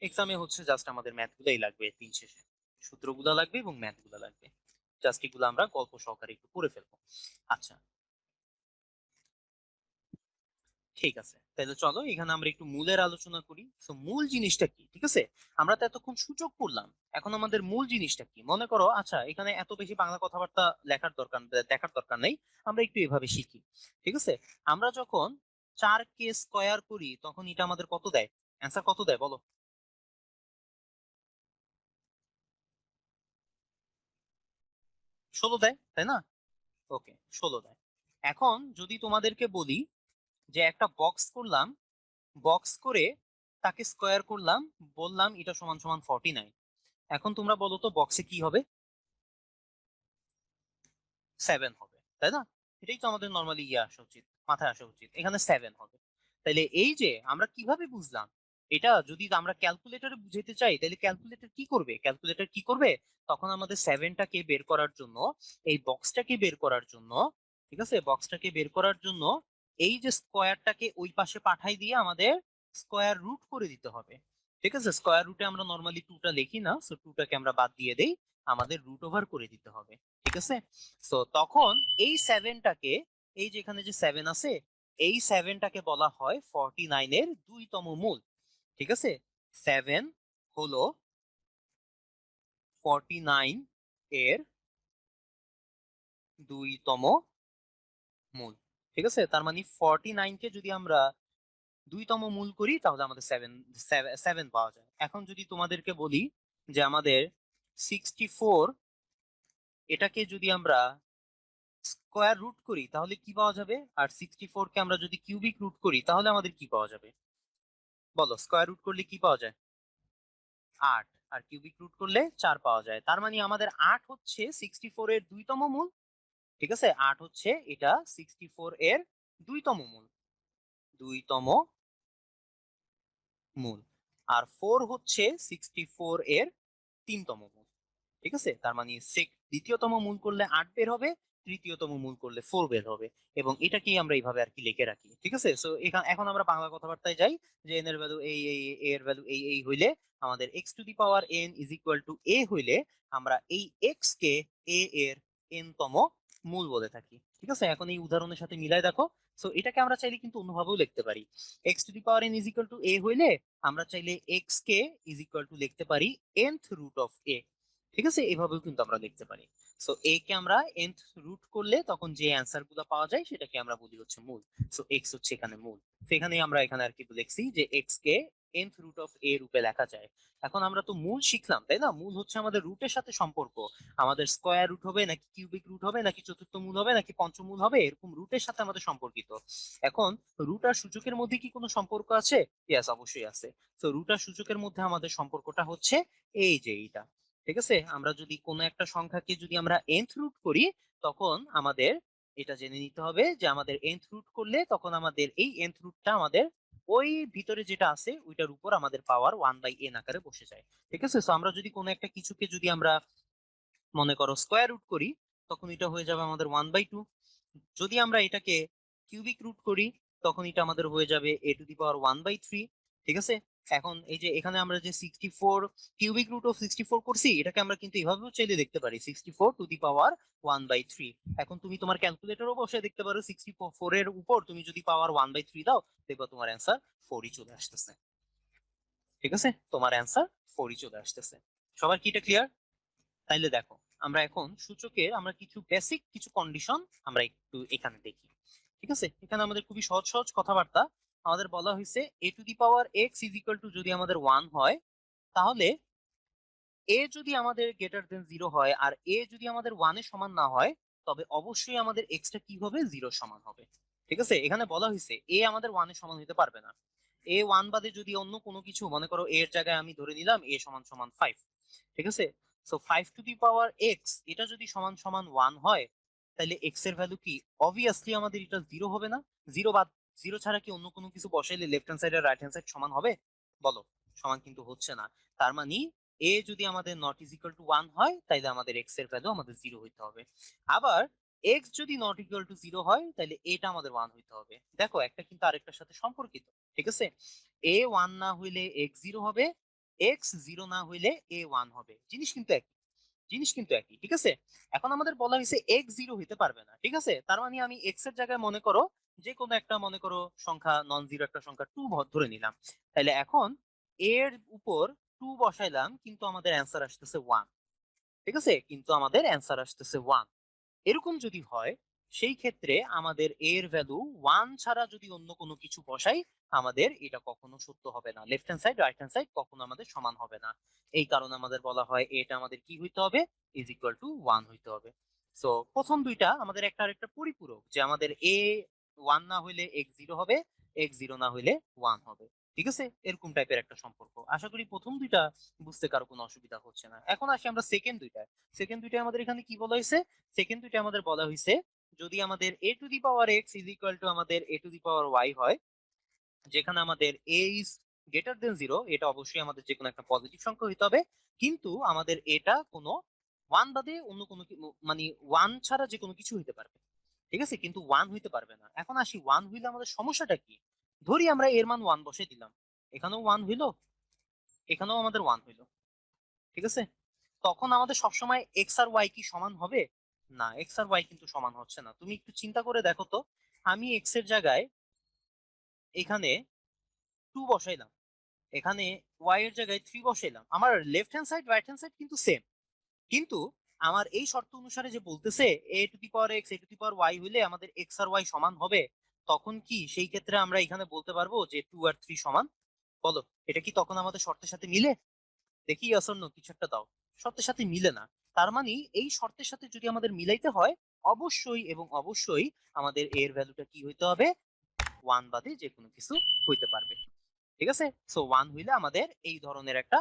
এক্সামে হচ্ছে জাস্ট আমাদের ম্যাথ গুলাই লাগবে, দিন শেষে সূত্রগুলা লাগবে এবং ম্যাথ গুলা লাগবে, জাস্ট এগুলো আমরা গল্প সহকারে একটু করে ফেলবো। আচ্ছা, ঠিক আছে, তাহলে চলো এখানে আমরা একটু মূলের আলোচনা করি। তো মূল জিনিসটা কি, ঠিক আছে, আমরা তো এতক্ষণ সূচক করলাম, এখন আমাদের মূল জিনিসটা কি মনে করো। আচ্ছা, এখানে এত বেশি বাংলা কথাবার্তা লেখার দরকার, দেখার দরকার নেই, আমরা একটু এভাবে শিখি। ঠিক আছে, আমরা যখন 4 কে স্কয়ার করি তখন এটা আমাদের কত দেয়, অ্যান্সার কত দেয় বলো? 16 দেয়, তাই না? ওকে, 16 দেয়। এখন যদি তোমাদেরকে বলি যে একটা বক্স করলাম, বক্স করে তাকে স্কয়ার করলাম, বললাম এটা সমান সমান 49, এখন তোমরা বলো তো বক্সে কি হবে? 7 হবে, তাই না? এটাই তো আমাদের নর্মালি ইয়ে আসা উচিত, মাথায় আসা উচিত, এখানে 7 হবে। তাইলে এই যে আমরা কিভাবে বুঝলাম, এটা যদি আমরা ক্যালকুলেটরে বুঝাইতে চাই তাহলে ক্যালকুলেটর কি করবে, ক্যালকুলেটর কি করবে, তখন আমাদের 7টাকে বের করার জন্য, এই বক্সটাকে বের করার জন্য, ঠিক আছে, বক্সটাকে বের করার জন্য এই যে স্কোয়ারটাকে ওই পাশে পাঠাই দিয়ে আমাদের স্কোয়ার রুট করে দিতে হবে। ঠিক আছে, স্কোয়ার রুটে আমরা নর্মালি 2টা লিখি না, সো 2টাকে আমরা বাদ দিয়ে দেই, আমাদের রুট ওভার করে দিতে হবে। ঠিক আছে, সো তখন এই 7টাকে, এই যে এখানে যে 7 আছে, এই 7টাকে বলা হয় 49 এর 2তম মূল। ঠিক আছে, 7 হলো 49 এর 2তম মূল। ঠিক আছে, তার মানে 49 কে যদি আমরা 2তম মূল করি তাহলে আমাদের 7 পাওয়া যায়। এখন যদি তোমাদেরকে বলি যে আমাদের 64, এটাকে যদি আমরা স্কোয়ার রুট করি তাহলে কি পাওয়া যাবে, আর 64কে আমরা যদি কিউবিক রুট করি তাহলে আমাদের কি পাওয়া যাবে বলো? স্কোয়ার রুট করলে কি পাওয়া যায়? 8, আর কিউবিক রুট করলে 4 পাওয়া যায়। তার মানে আমাদের 8 হচ্ছে 64 এর 2তম মূল। ঠিক আছে, 8 হচ্ছে এটা 64 এর 2তম মূল, 2তম মূল। আর 4 হচ্ছে 64 এর 3তম মূল। ঠিক আছে, তার মানে দ্বিতীয়তম মূল করলে 8 বের হবে, তৃতীয়তম মূল করলে 4 বের হবে, এবং এটাকেই আমরা এইভাবে আর কি লিখে রাখি। ঠিক আছে, সো এখন আমরা বাংলা কথাবার্তায় যাই যে n এর ভ্যালু এই a এর ভ্যালু এই হইলে আমাদের x to the power n is equal to a হইলে আমরা এই x কে a এর n তম মূল বলে থাকি। ঠিক আছে, এখন এই উদাহরণের সাথে মিলাই দেখো। সো এটাকে আমরা চাইলে কিন্তু অন্যভাবেও লিখতে পারি, x to the power n is equal to a হইলে আমরা চাইলে x K is equal two লিখতে পারি nth রুট অফ a। ঠিক আছে, এভাবেও কিন্তু আমরা লিখতে পারি। সো a কে আমরা nth রুট করলে তখন যে অ্যান্সার গুলো পাওয়া যায় সেটাকে আমরা বলি হচ্ছে মূল। সো x হচ্ছে এখানে মূল। তো এখানে আমরা এখানে আর কি লিখছি যে x কে nth রুট অফ a রূপে লেখা যায়। এখন আমরা তো মূল শিখলাম তাই না, মূল হচ্ছে আমাদের রুটের সাথে সম্পর্ক, আমাদের স্কয়ার রুট হবে নাকি কিউবিক রুট হবে নাকি চতুর্থ মূল হবে নাকি পঞ্চমূল হবে, এরকম রুটের সাথে আমাদের সম্পর্কিত। এখন রুট আর সূচকের মধ্যে কি কোনো সম্পর্ক আছে? ইয়েস, অবশ্যই আছে। তো রুট আর সূচকের মধ্যে আমাদের সম্পর্কটা হচ্ছে এই যে এইটা। ঠিক আছে, আমরা যদি কোনো একটা সংখ্যাকে যদি আমরা nth রুট করি তখন আমাদের এটা জেনে নিতে হবে যে আমাদের nth রুট করলে তখন আমাদের এই nth রুটটা আমাদের ওই ভিতরে যেটা আছে ওইটার উপর আমাদের পাওয়ার 1/n আকারে বসে যায়। ঠিক আছে, তো আমরা যদি কোনো একটা কিছুকে যদি আমরা মনে করো স্কোয়ার রুট করি তখন এটা হয়ে যাবে আমাদের 1/2। যদি আমরা এটাকে কিউবিক রুট করি তখন এটা আমাদের হয়ে যাবে a⁻1/3। ঠিক আছে, এখন এই যে এখানে আমরা যে 64 কিউবিক রুট অফ 64 করছি, এটাকে আমরা কিন্তু এভাবেও চাইলে দেখতে পারি 64⁻1/3। এখন তুমি তোমার ক্যালকুলেটরও বসে দেখতে পারো 64 এর উপর তুমি যদি পাওয়ার 1/3 দাও, দেখো তোমার অ্যান্সার 4ই চলে আসতেছে। ঠিক আছে, তোমার অ্যান্সার 4ই চলে আসতেছে। সবার কি এটা ক্লিয়ার? তাইলে দেখো আমরা এখন সূচকের আমরা কিছু বেসিক কিছু কন্ডিশন আমরা একটু এখানে দেখি। ঠিক আছে, এখানে আমাদের খুবই সহজ সহজ কথাবার্তা। আমাদের বলা হয়েছে a⁻x যদি আমাদের 1 হয়, তাহলে a যদি আমাদের গ্রেটার দেন 0 হয় আর a যদি আমাদের 1 এর সমান না হয়, তবে অবশ্যই আমাদের x টা কি হবে, 0 সমান হবে। ঠিক আছে, এখানে বলা হয়েছে a আমাদের 1 এর সমান হতে পারবে না। a 1 বাদে যদি অন্য কোনো কিছু, মনে করো a এর জায়গায় আমি ধরে নিলাম a সমান সমান 5। ঠিক আছে, সো 5⁻x এটা যদি সমান সমান 1 হয়, তাহলে x এর ভ্যালু কি, অবভিয়াসলি আমাদের এটা 0 হবে না? 0 বাদ, 0 ছাড়া কি অন্য কোনো কিছু বসাইলে লেফট হ্যান্ড সাইড আর রাইট হ্যান্ড সাইড সমান হবে? বলো, সমান কিন্তু হচ্ছে না। তার মানে a যদি আমাদের নট ইজ ইকুয়াল টু 1 হয়, তাহলে আমাদের x এর ভ্যালু আমাদের 0 হইতে হবে। আবার x যদি নট ইকুয়াল টু 0 হয়, তাহলে এটা আমাদের 1 হইতে হবে। দেখো একটা কিন্তু আরেকটার সাথে সম্পর্কিত। ঠিক আছে, a 1 না হইলে x 0 হবে, x 0 না হইলে a 1 হবে। জিনিস কিন্তু একই। ঠিক আছে, এখন আমাদের বলা হয়েছে x 0 হইতে পারবে না। ঠিক আছে, তার মানে আমি x এর জায়গায় মনে করো যে কোনো একটা, মনে করো সংখ্যা নন জিরো একটা সংখ্যা 2 ধরে নিলাম। তাহলে এখন এর উপর 2 বসাইলাম কিন্তু আমাদের অ্যান্সার আসতেছে 1। ঠিক আছে, কিন্তু আমাদের অ্যান্সার আসতেছে 1। এরকম যদি হয়, সেই ক্ষেত্রে আমাদের এর ভ্যালু 1 ছাড়া যদি অন্য কোনো কিছু বসাই, আমাদের এটা কখনো সত্য হবে না। Left hand side right hand side কখনো আমাদের সমান হবে না। এই কারণে আমাদের বলা হয় এটা আমাদের কি হইতে হবে, ইজ ইকুয়াল টু 1 হইতে হবে। সো প্রথম দুইটা আমাদের একটা আরেকটা পরিপূরক, যে আমাদের a 1 না হইলে x 0 হবে, x 0 না হইলে 1 হবে। ঠিক আছে, এরকম টাইপের একটা সম্পর্ক। আশা করি প্রথম দুইটা বুঝতে কারো কোনো অসুবিধা হচ্ছে না। এখন আসি আমরা সেকেন্ড দুইটা। সেকেন্ড দুইটা আমাদের এখানে কি বলা হয়েছে? সেকেন্ড দুইটা আমাদের বলা হয়েছে যদি আমাদের a⁻x ইজ ইকুয়াল টু আমাদের a⁻y হয়, যেখানে আমাদের a ইজ গ্রেটার দেন 0, এটা অবশ্যই আমাদের যে কোনো একটা পজিটিভ সংখ্যা হইতে হবে, কিন্তু আমাদের এটা কোনো 1 বাদে অন্য কোনো মানে 1 ছাড়া যে কোনো কিছু হইতে পারবে। ঠিক আছে, কিন্তু 1 হইতে পারবে না। এখন আসি 1 হইলে আমাদের সমস্যাটা কি। ধরি আমরা এর মান 1 বসে দিলাম, এখানেও 1 হইলো, এখানেও আমাদের 1 হইলো। ঠিক আছে, তখন আমাদের সবসময় এক্স আর ওয়াই কি সমান হবে? না, এক্স আর ওয়াই কিন্তু সমান হচ্ছে না। তুমি একটু চিন্তা করে দেখো তো, আমি এক্স এর জায়গায় এখানে 2 বসাইলাম, এখানে ওয়াই এর জায়গায় 3 বসাইলাম, আমার left hand side right hand side কিন্তু সেম। কিন্তু আমার এই শর্ত অনুসারে যে বলতেছে a⁻x a⁻y হইলে আমাদের এক্স আর ওয়াই সমান হবে, তখন কি সেই ক্ষেত্রে আমরা এখানে বলতে পারবো যে 2 আর 3 সমান? বলো, এটা কি তখন আমাদের শর্তের সাথে মিলে? দেখি আসন্ন কিছু একটা দাও। শর্তের সাথে মিলে না। তার মানে এই শর্তের সাথে যদি আমাদের মিলাইতে হয়, অবশ্যই এবং অবশ্যই আমাদের এর ভ্যালুটা কি হইতে হবে, 1 বাদে যে কোনো কিছু হইতে পারবে। ঠিক আছে, সো 1 হইলে আমাদের এই ধরনের একটা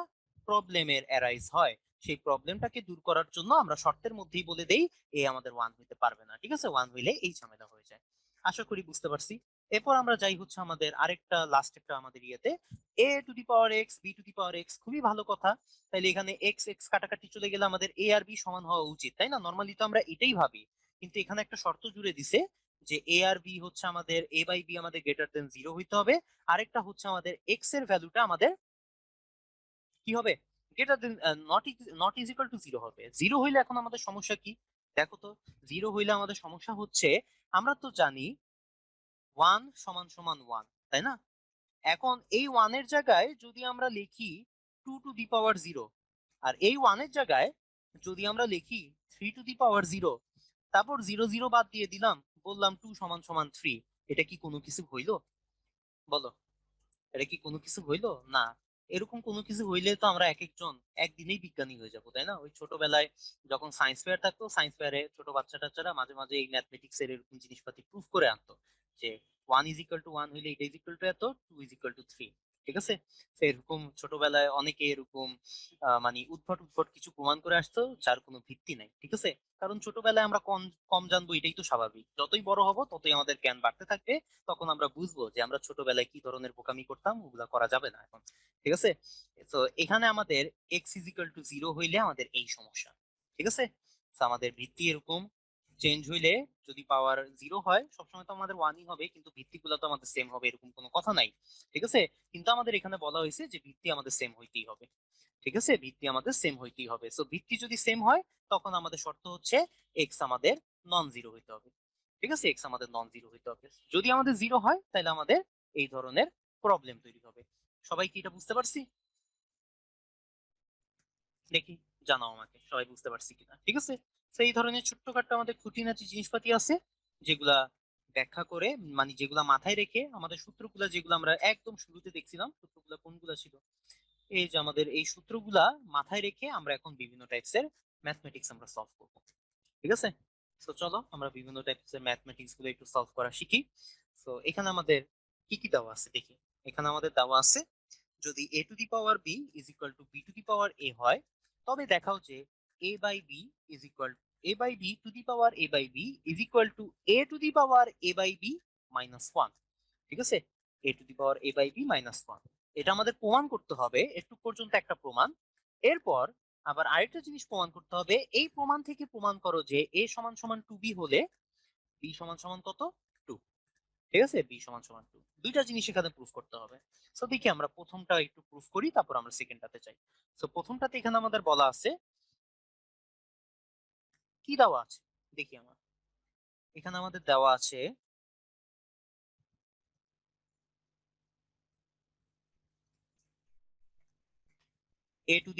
প্রবলেমের অ্যারাইজ হয়। সেই প্রবলেমটাকে দূর করার জন্য আমরা শর্তের মধ্যেই বলে দেই এ আমাদের 1 হইতে পারবে না। ঠিক আছে, 1 হইলে এই ঝামেলা হয়ে যায়। আশা করি বুঝতে পারছি। এরপর আমরা যাই হচ্ছে আমাদের আরেকটা লাস্ট একটা আমাদের ইয়েতে, a⁻x b⁻x। খুবই ভালো কথা। তাইলে এখানে এক্স এক্স কাটাকাটি চলে গেলে আমাদের a আর b সমান হওয়া উচিত, তাই না? নর্মালি তো আমরা এটাই ভাবি, কিন্তু এখানে একটা শর্ত জুড়ে দিছে যে a আর b হচ্ছে আমাদের a/b আমাদের গ্রেটার দেন 0 হইতে হবে। আরেকটা হচ্ছে আমাদের এক্স এর ভ্যালুটা আমাদের কি হবে, greater than not is equal to 0 হবে। 0 হইলে এখন আমাদের সমস্যা কি, দেখো তো। 0 হইলে আমাদের সমস্যা হচ্ছে, আমরা তো জানি 1 সমান সমান 1, তাই না? এখন এই 1 এর জায়গায় যদি আমরা লিখি 2 টু দি পাওয়ার 0, আর এই 1 এর জায়গায় যদি আমরা লিখি 3^0, তারপর 0 0 বাদ দিয়ে দিলাম, বললাম 2 সমান সমান 3। এটা কি কোনো কিছু হইলো? বলো, এটা কি কোনো কিছু হইলো না? এরকম কোনো কিছু হইলে তো আমরা এক একজন একদিনেই বিজ্ঞানী হয়ে যাবো, তাই না? ওই ছোটবেলায় যখন সায়েন্স ফেয়ার থাকতো, সায়েন্স ফেয়ারে ছোট বাচ্চা টাচ্চারা মাঝে মাঝে এই ম্যাথমেটিক্স এর এরকম জিনিসপাতি প্রুফ করে আনতো যে 1 = 1 হইলে এটা এত, 2 = 3। ঠিক আছে? তো এরকম ছোটবেলায় অনেকে এরকম মানে উদ্ভট উদ্ভট কিছু প্রমাণ করে আসতো যার কোনো ভিত্তি নাই। ঠিক আছে? কারণ ছোটবেলায় আমরা কম কম জানবো, এটাই তো স্বাভাবিক। যতই বড় হব ততই আমাদের জ্ঞান বাড়তে থাকবে, তখন আমরা বুঝবো যে আমরা ছোটবেলায় কি ধরনের বোকামি করতাম, ওগুলা করা যাবে না এখন। ঠিক আছে? তো এখানে আমাদের x = 0 হইলে আমাদের এই সমস্যা। ঠিক আছে? তো আমাদের ভিত্তি এরকম চেঞ্জ হইলে, যদি পাওয়ার 0 হয় সবসময় তো আমাদের 1ই হবে, কিন্তু ভিত্তিগুলো তো আমাদের সেম হবে এরকম কোনো কথা নাই। ঠিক আছে? কিন্তু আমাদের এখানে বলা হয়েছে যে ভিত্তি আমাদের সেম হইতেই হবে। ঠিক আছে? ভিত্তি আমাদের সেম হইতেই হবে। সো ভিত্তি যদি সেম হয়, তখন আমাদের শর্ত হচ্ছে এক্স আমাদের নন জিরো হইতে হবে। ঠিক আছে? এক্স আমাদের নন জিরো হইতে হবে। যদি আমাদের জিরো হয়, তাহলে আমাদের এই ধরনের প্রবলেম তৈরি হবে। সবাই কি এটা বুঝতে পারছি? দেখি, জানাও আমাকে সবাই বুঝতে পারছি কিনা। ঠিক আছে? তো এই ধরনের ছোট্টখাট্টো আমাদের খুঁটিনাটি জিনিসপাতি আছে, যেগুলা ব্যাখ্যা করে, মানে যেগুলা মাথায় রেখে আমাদের সূত্রগুলা, যেগুলো আমরা একদম শুরুতে দেখছিলাম, সূত্রগুলা কোনগুলা ছিল, এই যে আমাদের এই সূত্রগুলা মাথায় রেখে আমরা এখন বিভিন্ন টাইপসের ম্যাথমেটিক্স আমরা সলভ করব। ঠিক আছে? তো চলো আমরা বিভিন্ন টাইপসের ম্যাথমেটিক্স গুলো একটু সলভ করা শিখি। তো এখানে আমাদের কি কি দেওয়া আছে দেখি। এখানে আমাদের দেওয়া আছে, যদি a⁴b = b⁴a হয়, তবে দেখাও যে a/b a/b a/b a/b-1। ঠিক আছে? a/b-1, এটা আমাদের প্রমাণ করতে হবে। একটু পর্যন্ত একটা প্রমাণ। এরপর আবার আরেকটা জিনিস প্রমাণ করতে হবে। এই প্রমাণ থেকে প্রমাণ করো যে a সমান সমান 2b হলে b সমান সমান কত? 2। ঠিক আছে? b সমান সমান 2, দুইটা জিনিস এখানে প্রুফ করতে হবে। সো দেখি আমরা প্রথমটা একটু প্রুফ করি, তারপর আমরা সেকেন্ডটাতে যাই। সো প্রথমটাতে এখানে আমাদের বলা আছে, কি দেওয়া আছে দেখি আমরা। এখানে আমাদের দেওয়া আছে a⁴b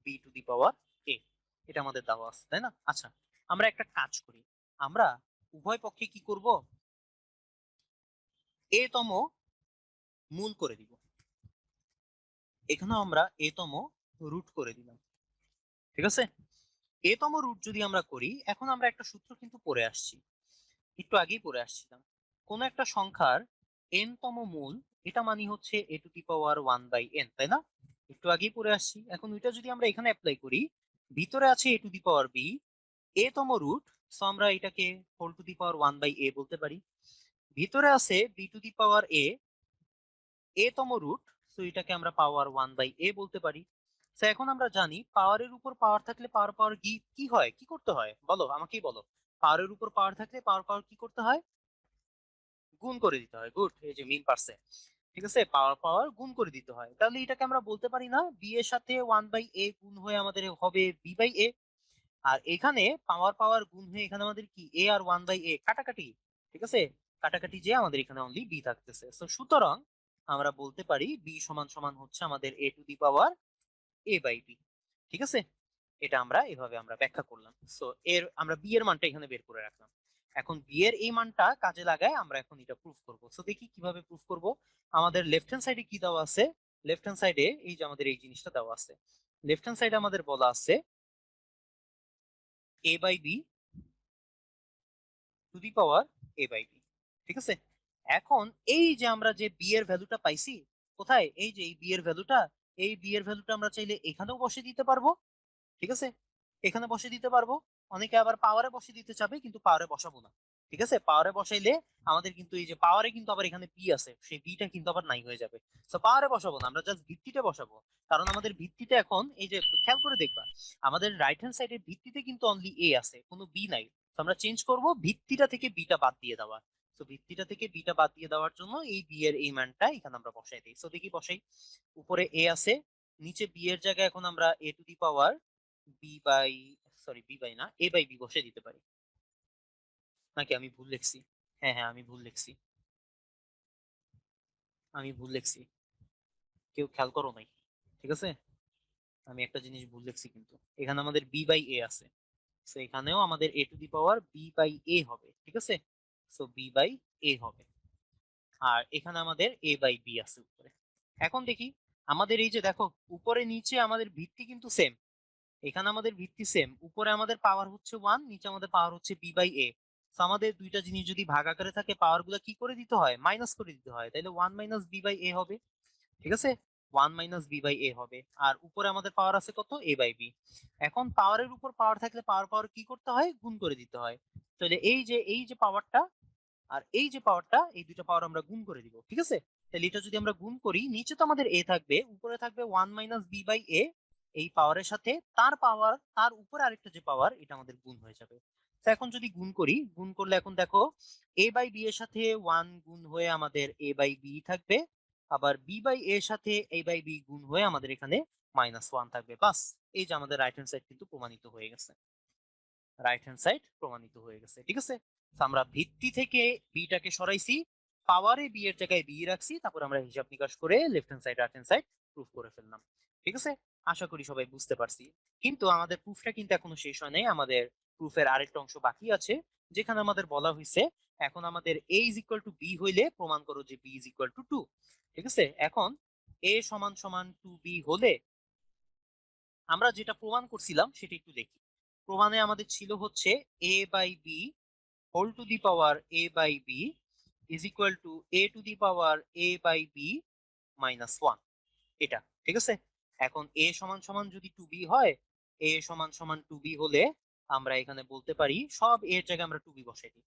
b⁴a, এটা আমাদের দেওয়া আছে, তাই না? আচ্ছা, আমরা একটা কাজ করি, আমরা উভয় পক্ষে কি করব, a তম মূল করে দিব। এখানেও আমরা a তম রুট করে দিলাম। ঠিক আছে? a তম রুট যদি আমরা করি, এখন আমরা একটা সূত্র কিন্তু পড়ে আসছি, একটু আগেই পড়ে আসছিলাম। কোন একটা সংখ্যার n তম মূল, এটা মানে হচ্ছে a⁴1/n, তাই না? একটু আগেই পড়ে আসছি। এখন ওইটা যদি আমরা এখানে অ্যাপ্লাই করি, ভিতরে আছে a⁴b, a তম রুট, সো আমরা এটাকে whole⁴1/a বলতে পারি। ভিতরে আছে b⁴a, a তম রুট, সো এটাকে আমরা পাওয়ার 1/a বলতে পারি। তো এখন আমরা জানি পাওয়ারের উপর পাওয়ার থাকলে পাওয়ার পাওয়ার কি কি হয়, কি করতে হয়, বলো আমাকেই বলো। পাওয়ারের উপর পাওয়ার থাকলে পাওয়ার পাওয়ার কি করতে হয়? গুণ করে দিতে হয়। গুড, এই যে মিল পারছে। ঠিক আছে? পাওয়ার পাওয়ার গুণ করে দিতে হয়। তাহলে এটাকে আমরা বলতে পারি না বি এর সাথে 1/a গুণ হয়ে আমাদের হবে b/a। আর এখানে পাওয়ার পাওয়ার গুণ হয়ে এখানে আমাদের কি a আর 1/a কাটাকাটি। ঠিক আছে? কাটাকাটি যে আমাদের এখানে অনলি b থাকতেছে। তো সুতরাং আমরা বলতে পারি b সমান সমান হচ্ছে আমাদের a⁴a/b। ঠিক আছে? এটা আমরা এভাবে আমরা ব্যাখ্যা করলাম। সো এর আমরা বি এর মানটা এখানে বের করে রাখলাম। এখন বি এর এই মানটা কাজে লাগায় আমরা এখন এটা প্রুফ করব। সো দেখি কিভাবে প্রুফ করব। আমাদের লেফট হ্যান্ড সাইডে কি দেওয়া আছে? লেফট হ্যান্ড সাইডে এই যে আমাদের এই জিনিসটা দেওয়া আছে। লেফট হ্যান্ড সাইডে আমাদের বলা আছে a/b ঠিক আছে? এখন এই যে আমরা যে বি এর ভ্যালুটা পাইছি, কোথায়? এই যে এই বি এর ভ্যালুটা, এই বি এর ভ্যালুটা আমরা চাইলে এখানেও বসে দিতে পারবো। ঠিক আছে? এখানে বসে দিতে পারবো। অনেকে আবার পাওয়ারে বসে দিতে চাবে, কিন্তু পাওয়ারে বসাবো না। ঠিক আছে? পাওয়ারে বসাইলে আমাদের কিন্তু এই যে পাওয়ারে কিন্তু আবার এখানে বি আছে, সেই বিটা কিন্তু আবার নাই হয়ে যাবে। তো পাওয়ারে বসাবো না, আমরা জাস্ট ভিত্তিতে বসাবো। কারণ আমাদের ভিত্তিতে এখন এই যে খেয়াল করে দেখবা, আমাদের রাইট হ্যান্ড সাইডের ভিত্তিতে কিন্তু অনলি এ আছে, কোনো বি নাই। তো আমরা চেঞ্জ করব ভিত্তিটা থেকে বিটা বাদ দিয়ে দেওয়া। তো ভিত্তিটা থেকে বিটা বাদ দিয়ে দেওয়ার জন্য এই বি এর এই মানটা এখানে আমরা বসাই দিই। তো দেখি বসাই। উপরে এ আছে, নিচে বি এর জায়গায় এখন আমরা বি বাই বি বাই না, a/b বসে দিতে পারি। নাকি আমি ভুল লিখছি? হ্যাঁ হ্যাঁ, আমি ভুল লিখছি, আমি ভুল লিখছি। কেউ খেয়াল করো নাই? ঠিক আছে? আমি একটা জিনিস ভুল লিখছি, কিন্তু এখানে আমাদের বি বাই এ আছে, সো এখানেও আমাদের এ to the power b by a হবে, ঠিক আছে। সো বি বাই এ হবে, আর এখানে আমাদের এ বাই বি আছে উপরে। এখন দেখি আমাদের এই যে দেখো উপরে নিচে আমাদের ভিত্তি কিন্তু সেম, এখানে আমাদের ভিত্তি সেম, উপরে আমাদের পাওয়ার হচ্ছে 1, নিচে আমাদের পাওয়ার হচ্ছে বি বাই এ। তো আমাদের দুইটা জিনিস যদি ভাগ আকারে থাকে পাওয়ার গুলো কি করে দিতে হয়, মাইনাস করে দিতে হয়, তাইলে 1 মাইনাস বি বাই এ হবে, ঠিক আছে। 1 মাইনাস বি বাই এ হবে, আর উপরে আমাদের পাওয়ার আছে কত, এ বাই বি। এখন পাওয়ারের উপর পাওয়ার থাকলে পাওয়ার পাওয়ার কি করতে হয়, গুণ করে দিতে হয়। তাহলে এই যে পাওয়ারটা আর এই যে পাওয়ারটা, এই দুটো পাওয়ার আমরা গুণ করে দিব, ঠিক আছে। তাহলে এটা যদি আমরা গুণ করি, নিচে তো আমাদের এ থাকবে, উপরে থাকবে 1 মাইনাস বি বাই এ, এই পাওয়ারের সাথে তার পাওয়ার, তার উপরে আরেকটা যে পাওয়ার, এটা আমাদের গুণ হয়ে যাবে। তো এখন যদি গুণ করি, গুণ করলে এখন দেখো এ বাই বি এর সাথে 1 গুণ হয়ে আমাদের এ বাই বি থাকবে, আবার বি বাই এর সাথে এ বাই বি গুণ হয়ে আমাদের এখানে -1 থাকবে। বাস, এই যে আমাদের রাইট হ্যান্ড সাইড কিন্তু প্রমাণিত হয়ে গেছে, রাইট হ্যান্ড সাইড প্রমাণিত হয়ে গেছে, ঠিক আছে। তো আমরা ভিত্তি থেকে বিটাকে সরাইছি, পাওয়ারে বি এর জায়গায় বি রাখছি, তারপর আমরা হিসাব নিকাশ করে left hand side right hand side proof করে ফেললাম, ঠিক আছে। আশা করি সবাই বুঝতে পারছি। কিন্তু আমাদের প্রুফটা কিন্তু এখনো শেষ হয় নাই, আমাদের প্রুফের আরেকটা অংশ বাকি আছে, যেখানে আমাদের বলা হয়েছে এখন আমাদের a is equal to B হইলে প্রমাণ করো যে b ইজ ইকুয়াল টু 2, ঠিক আছে। এখন a সমান সমান 2b হলে আমরা যেটা প্রমাণ করছিলাম সেটা একটু দেখি। প্রমাণে আমাদের ছিল হচ্ছে a by B whole to the power a by B is equal to a to the power a by B -1, এটা, ঠিক আছে। এখন a সমান সমান যদি 2b হয়, a সমান সমান 2b হলে আমরা এখানে বলতে পারি সব এর জায়গায় আমরা 2b বসাই দিই,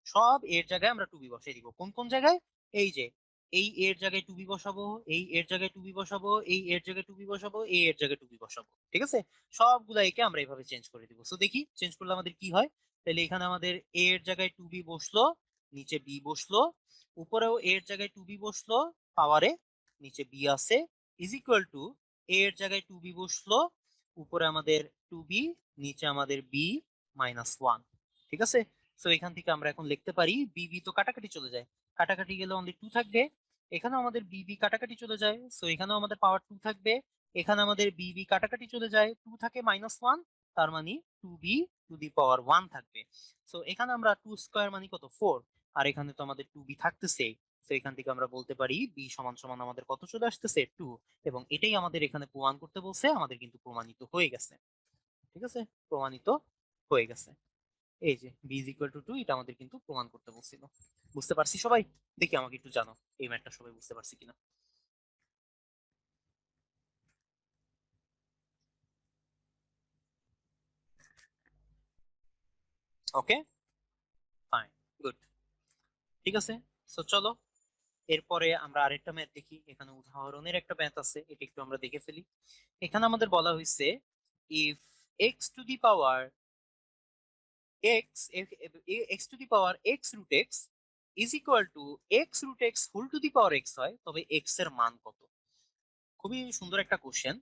সব এর জায়গায় আমরা 2b বসাই দিব। কোন কোন জায়গায়, এই যে এই এর জায়গায় 2b বসাবো, এই এর জায়গায় 2b বসাবো, এই এর জায়গায় 2b বসাবো, এই এর জায়গায় 2b বসাবো, ঠিক আছে। সবগুলা একে আমরা এইভাবে চেঞ্জ করে দিব। সো দেখি চেঞ্জ করলে আমাদের কি হয়। তাহলে এখানে আমাদের a এর জায়গায় 2b বসলো, নিচে b বসলো, উপরেও a এর জায়গায় 2b বসলো, পাওয়ারে নিচে b আছে, ইজ ইকুয়াল টু a এর জায়গায় 2b বসলো, উপরে আমাদের 2b, নিচে আমাদের b -1, ঠিক আছে। সো এখান থেকে আমরা এখন লিখতে পারি বিবি তো কাটাকাটি চলে যায়, কাটাকাটি গেলে অনলি 2 থাকবে, এখানেও আমাদের বিবি কাটাকাটি চলে যায়, সো এখানেও আমাদের পাওয়ার 2 থাকবে, এখানে আমাদের বিবি কাটাকাটি চলে যায়, 2 থাকে -1, তার মানে 2b টু দি পাওয়ার 1 থাকবে। সো এখানে আমরা 2 স্কয়ার মানে কত, 4, আর এখানে তো আমাদের 2b থাকতেছে, তো এখান থেকে আমরা বলতে পারি b সমান সমান আমাদের কত চলে আসতেছে, 2, এবং এটাই আমাদের এখানে প্রমাণ করতে বলছে, আমাদের কিন্তু প্রমাণিত হয়ে গেছে, ঠিক আছে, প্রমাণিত হয়ে গেছে। এই যে b ইজ ইকুয়াল টু 2, এটা আমাদের কিন্তু প্রমাণ করতে বলছিল। বুঝতে পারছি সবাই? দেখি আমাকে একটু জানো এই ম্যাথটা সবাই বুঝতে পারছি কিনা। ওকে, ফাইন, গুড, ঠিক আছে। সো চলো এরপরে আমরা আরেকটা ম্যাথ দেখি, এখানে উদাহরণের একটা ম্যাথ আছে, এটা একটু আমরা দেখে ফেলি। এখানে আমাদের বলা হয়েছে if X to the power x to the power x root X is equal to x root X whole to the power x হয়, তবে x এর মান কত। খুবই সুন্দর একটা কোশ্চেন,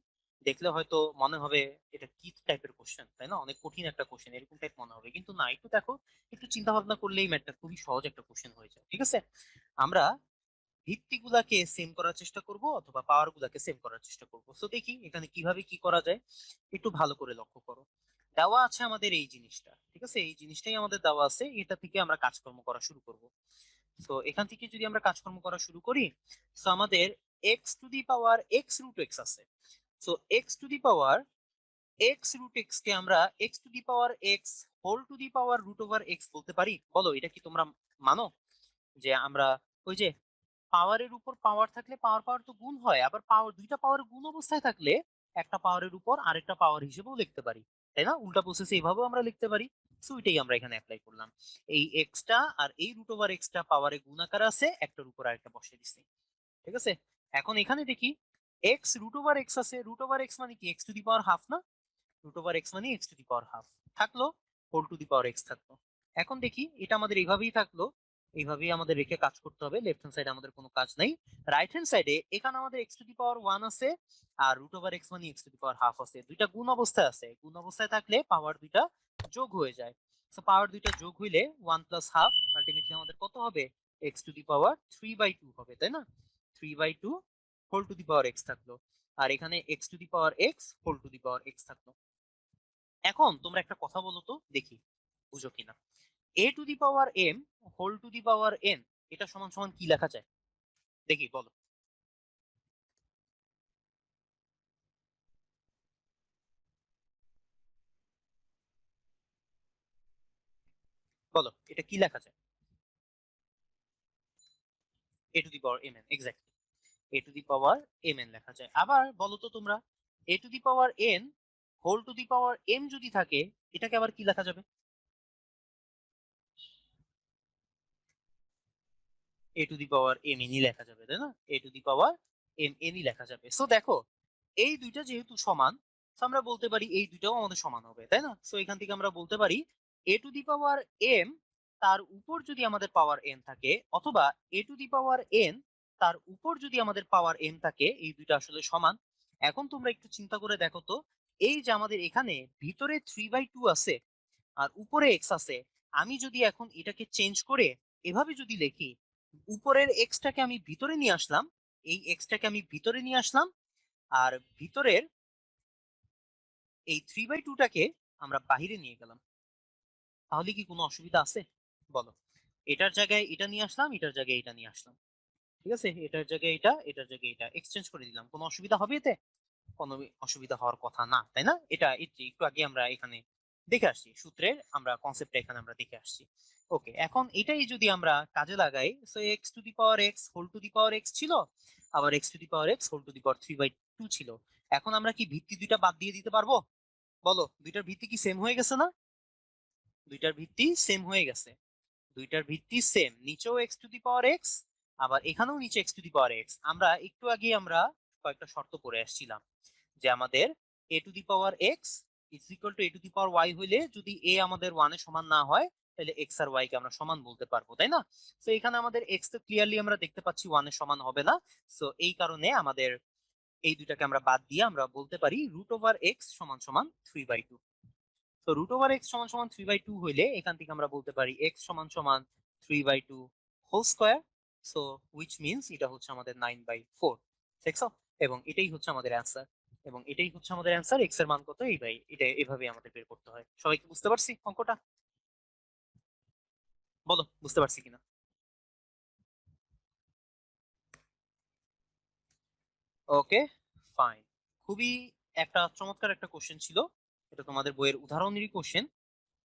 দেখলে হয়তো মনে হবে এটা কি টাইপের কোশ্চেন, তাই না, অনেক কঠিন একটা কোশ্চেন এরকম টাইপ মনে হবে, কিন্তু না, একটু দেখো, একটু চিন্তা ভাবনা করলেই ম্যাথটা খুবই সহজ একটা কোশ্চেন হয়ে যায়, ঠিক আছে। আমরা ভিত্তিগুলাকে সেম করার চেষ্টা করব অথবা পাওয়ার গুলাকে সেম করার চেষ্টা করব। সো দেখি এখানে কিভাবে কি করা যায়, একটু ভালো করে লক্ষ্য করো। দেওয়া আছে আমাদের এই জিনিসটা, ঠিক আছে, এই জিনিসটাই আমাদের দেওয়া আছে, এটা থেকে আমরা কাজকর্ম করা শুরু করব। তো এখান থেকে যদি আমরা কাজকর্ম করা শুরু করি, তো আমাদের x to the power x root x আছে। So x to the power x root x কে আমরা x to the power x whole to the power root over x বলতে পারি। বলো এটা কি তোমরা মানো যে আমরা ওই যে পাওয়ারের উপর পাওয়ার থাকলে পাওয়ার পাওয়ার তো গুণ হয়, আবার পাওয়ার দুইটা পাওয়ার গুণ অবস্থায় থাকলে একটা পাওয়ারের উপর আরেকটা পাওয়ার হিসেবেও লিখতে পারি, তাই না, উল্টা প্রসেসে এইভাবেও আমরা লিখতে পারি। সো এটাই আমরা এখানে অ্যাপ্লাই করলাম, এই এক্সটা আর এই রুট ওভার এক্সটা পাওয়ারে গুণ আকারে আছে, একটার উপর আরেকটা বসিয়ে দিচ্ছি, ঠিক আছে। এখন এখানে দেখি এক্স রুট ওভার এক্স আছে, রুট ওভার এক্স মানে কি x to the power half না, রুট ওভার এক্স মানে x to the power half থাকলো, whole to the power x থাকলো। এখন দেখি এটা আমাদের এইভাবেই থাকলো, এইভাবেই আমাদের রেখে কাজ করতে হবে, লেফট হ্যান্ড সাইডে আমাদের কোনো কাজ নাই। রাইট হ্যান্ড সাইডে এখানে আমাদের এক্স টু দি পাওয়ার 1 আছে, আর রুট ওভার এক্স মানে x to the power half আছে, দুইটা গুণ অবস্থায় আছে, গুণ অবস্থায় থাকলে পাওয়ার দুইটা যোগ হয়ে যায়। সো পাওয়ার দুইটা যোগ হইলে 1 প্লাস হাফ আলটিমেটলি আমাদের কত হবে, এক্স টু দি পাওয়ার 3/2 হবে, তাই না, 3/2 whole to the power x থাকলো, আর এখানে X to the power x whole to the power x থাকলো। এখন তোমরা একটা কথা বলো তো দেখি বুঝো কিনা, a to the power m whole to the power n এটা সমান সমান কি লেখা যায় দেখি বলো। বলো এটা কি লেখা যায়? A to the power m n, exactly a to the power m n লেখা যায়। আবার বলো তো তোমরা, a to the power n whole to the power m যদি থাকে এটাকে আবার কি লেখা যাবে? এ টু দি পাওয়ার এম এনই লেখা যাবে, তাই না? এ টু দি পাওয়ার এম এনই লেখা যাবে। সো দেখো এই দুইটা যেহেতু সমান, so আমরা বলতে পারি এই দুইটাও আমাদের সমান হবে, তাই না? সো এখান থেকে আমরা বলতে পারি a to the power M তার উপর যদি আমাদের পাওয়ার এন থাকে, অথবা এ টু দি পাওয়ার এন তার উপর যদি আমাদের পাওয়ার এন থাকে, এই দুইটা আসলে সমান। এখন তোমরা একটু চিন্তা করে দেখো তো, এই যে আমাদের এখানে ভিতরে 3/2 আছে আর উপরে এক্স আছে, আমি যদি এখন এটাকে চেঞ্জ করে এভাবে যদি লিখি, উপরের এক্সটাকে আমি ভিতরে নিয়ে আসলাম, এই এক্সটাকে আমি ভিতরে নিয়ে আসলাম, আর ভিতরের এই 3/2টাকে আমরা বাহিরে নিয়ে গেলাম, তাহলে কি কোনো অসুবিধা আছে বলো? এটার জায়গায় এটা নিয়ে আসলাম, এটার জায়গায় এটা নিয়ে আসলাম, ঠিক আছে? এটার জায়গায় এটা, এটার জায়গায় এটা এক্সচেঞ্জ করে দিলাম, কোনো অসুবিধা হবে এতে? কোনো অসুবিধা হওয়ার কথা না, তাই না? এটা একটু আগে আমরা এখানে দেখে আসছি, সূত্রের আমরা কনসেপ্টটা এখানে আমরা দেখে আসছি। ওকে, এখন এটাই যদি আমরা কাজে লাগাই, so x to the power x whole to the power x ছিল, আবার x to the power x whole to the power 3/2 ছিল। এখন আমরা কি ভিত্তি দুইটা বাদ দিয়ে দিতে পারবো? বলো দুইটার ভিত্তি কি সেম হয়ে গেছে না? দুইটার ভিত্তি সেম হয়ে গেছে, দুইটার ভিত্তি সেম, নিচেও x to the power x, আবার এখানেও নিচে x to the power x. আমরা একটু আগে আমরা কয়েকটা শর্ত পড়ে আসছিলাম যে আমাদের এ to the power x is equal to A to the power y হইলে যদি এ আমাদের ওয়ান এর সমান না হয়, তাহলে এক্স আর ওয়াই কে আমরা সমান বলতে পারবো, তাই না? তো এখানে আমাদের এক্স তো ক্লিয়ারলি আমরা দেখতে পাচ্ছি ওয়ান এর সমান হবে না, সো এই কারণে আমাদের এই দুইটাকে আমরা বাদ দিয়ে আমরা বলতে পারি রুট ওভার এক্স সমান সমান 3/2। তো রুট ওভার এক্স সমান সমান 3/2 হইলে এখান থেকে আমরা বলতে পারি এক্স সমান সমান 3/2 whole square, so which means এটা হচ্ছে আমাদের 9/4, দেখছো? এবং এটাই হচ্ছে আমাদের অ্যান্সার, এবং এটাই হচ্ছে আমাদের অ্যান্সার। এক্স এর মান কত, এই ভাই এটা এভাবে আমাদের বের করতে হয়। সবাইকে বুঝতে পারছি অঙ্কটা? বলো বুঝতে পারছি কিনা। ওকে, ফাইন। খুবই একটা চমৎকার একটা কোশ্চেন ছিল, এটা তোমাদের বইয়ের উদাহরণেরই কোশ্চেন,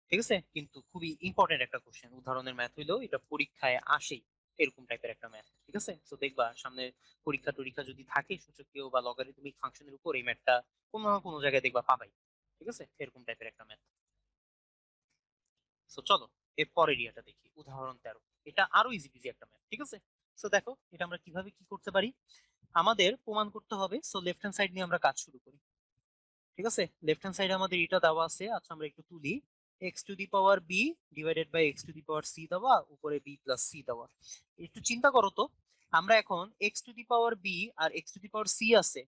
ঠিক আছে? কিন্তু খুবই ইম্পর্টেন্ট একটা কোশ্চেন, উদাহরণের ম্যাথ হইলেও এটা পরীক্ষায় আসেই, এরকম টাইপের একটা ম্যাথ, ঠিক আছে? তো দেখবা সামনে পরীক্ষা টরীক্ষা যদি থাকে সূচকীয় বা লগারিদমিক ফাংশনের উপর, এই ম্যাথটা কোনো না কোনো জায়গায় দেখবা পাবাই, ঠিক আছে? এরকম টাইপের একটা ম্যাথ। সো চলো এর পরের ইয়েটা দেখি, উদাহরণ 13। এটা আরো ইজি ইজি একটা ম্যাথ, ঠিক আছে? সো দেখো এটা আমরা কিভাবে কি করতে পারি, আমাদের প্রমাণ করতে হবে। সো লেফট হ্যান্ড সাইড নিয়ে আমরা কাজ শুরু করি, ঠিক আছে? লেফট হ্যান্ড সাইডে আমাদের এটা দেওয়া আছে, আচ্ছা আমরা একটু তুলি, X to the power B divided by X to the power C দেওয়া, উপরে বি প্লাস সি দেওয়া। একটু চিন্তা করো তো, আমরা এখন X to the power B আর X to the power C আছে,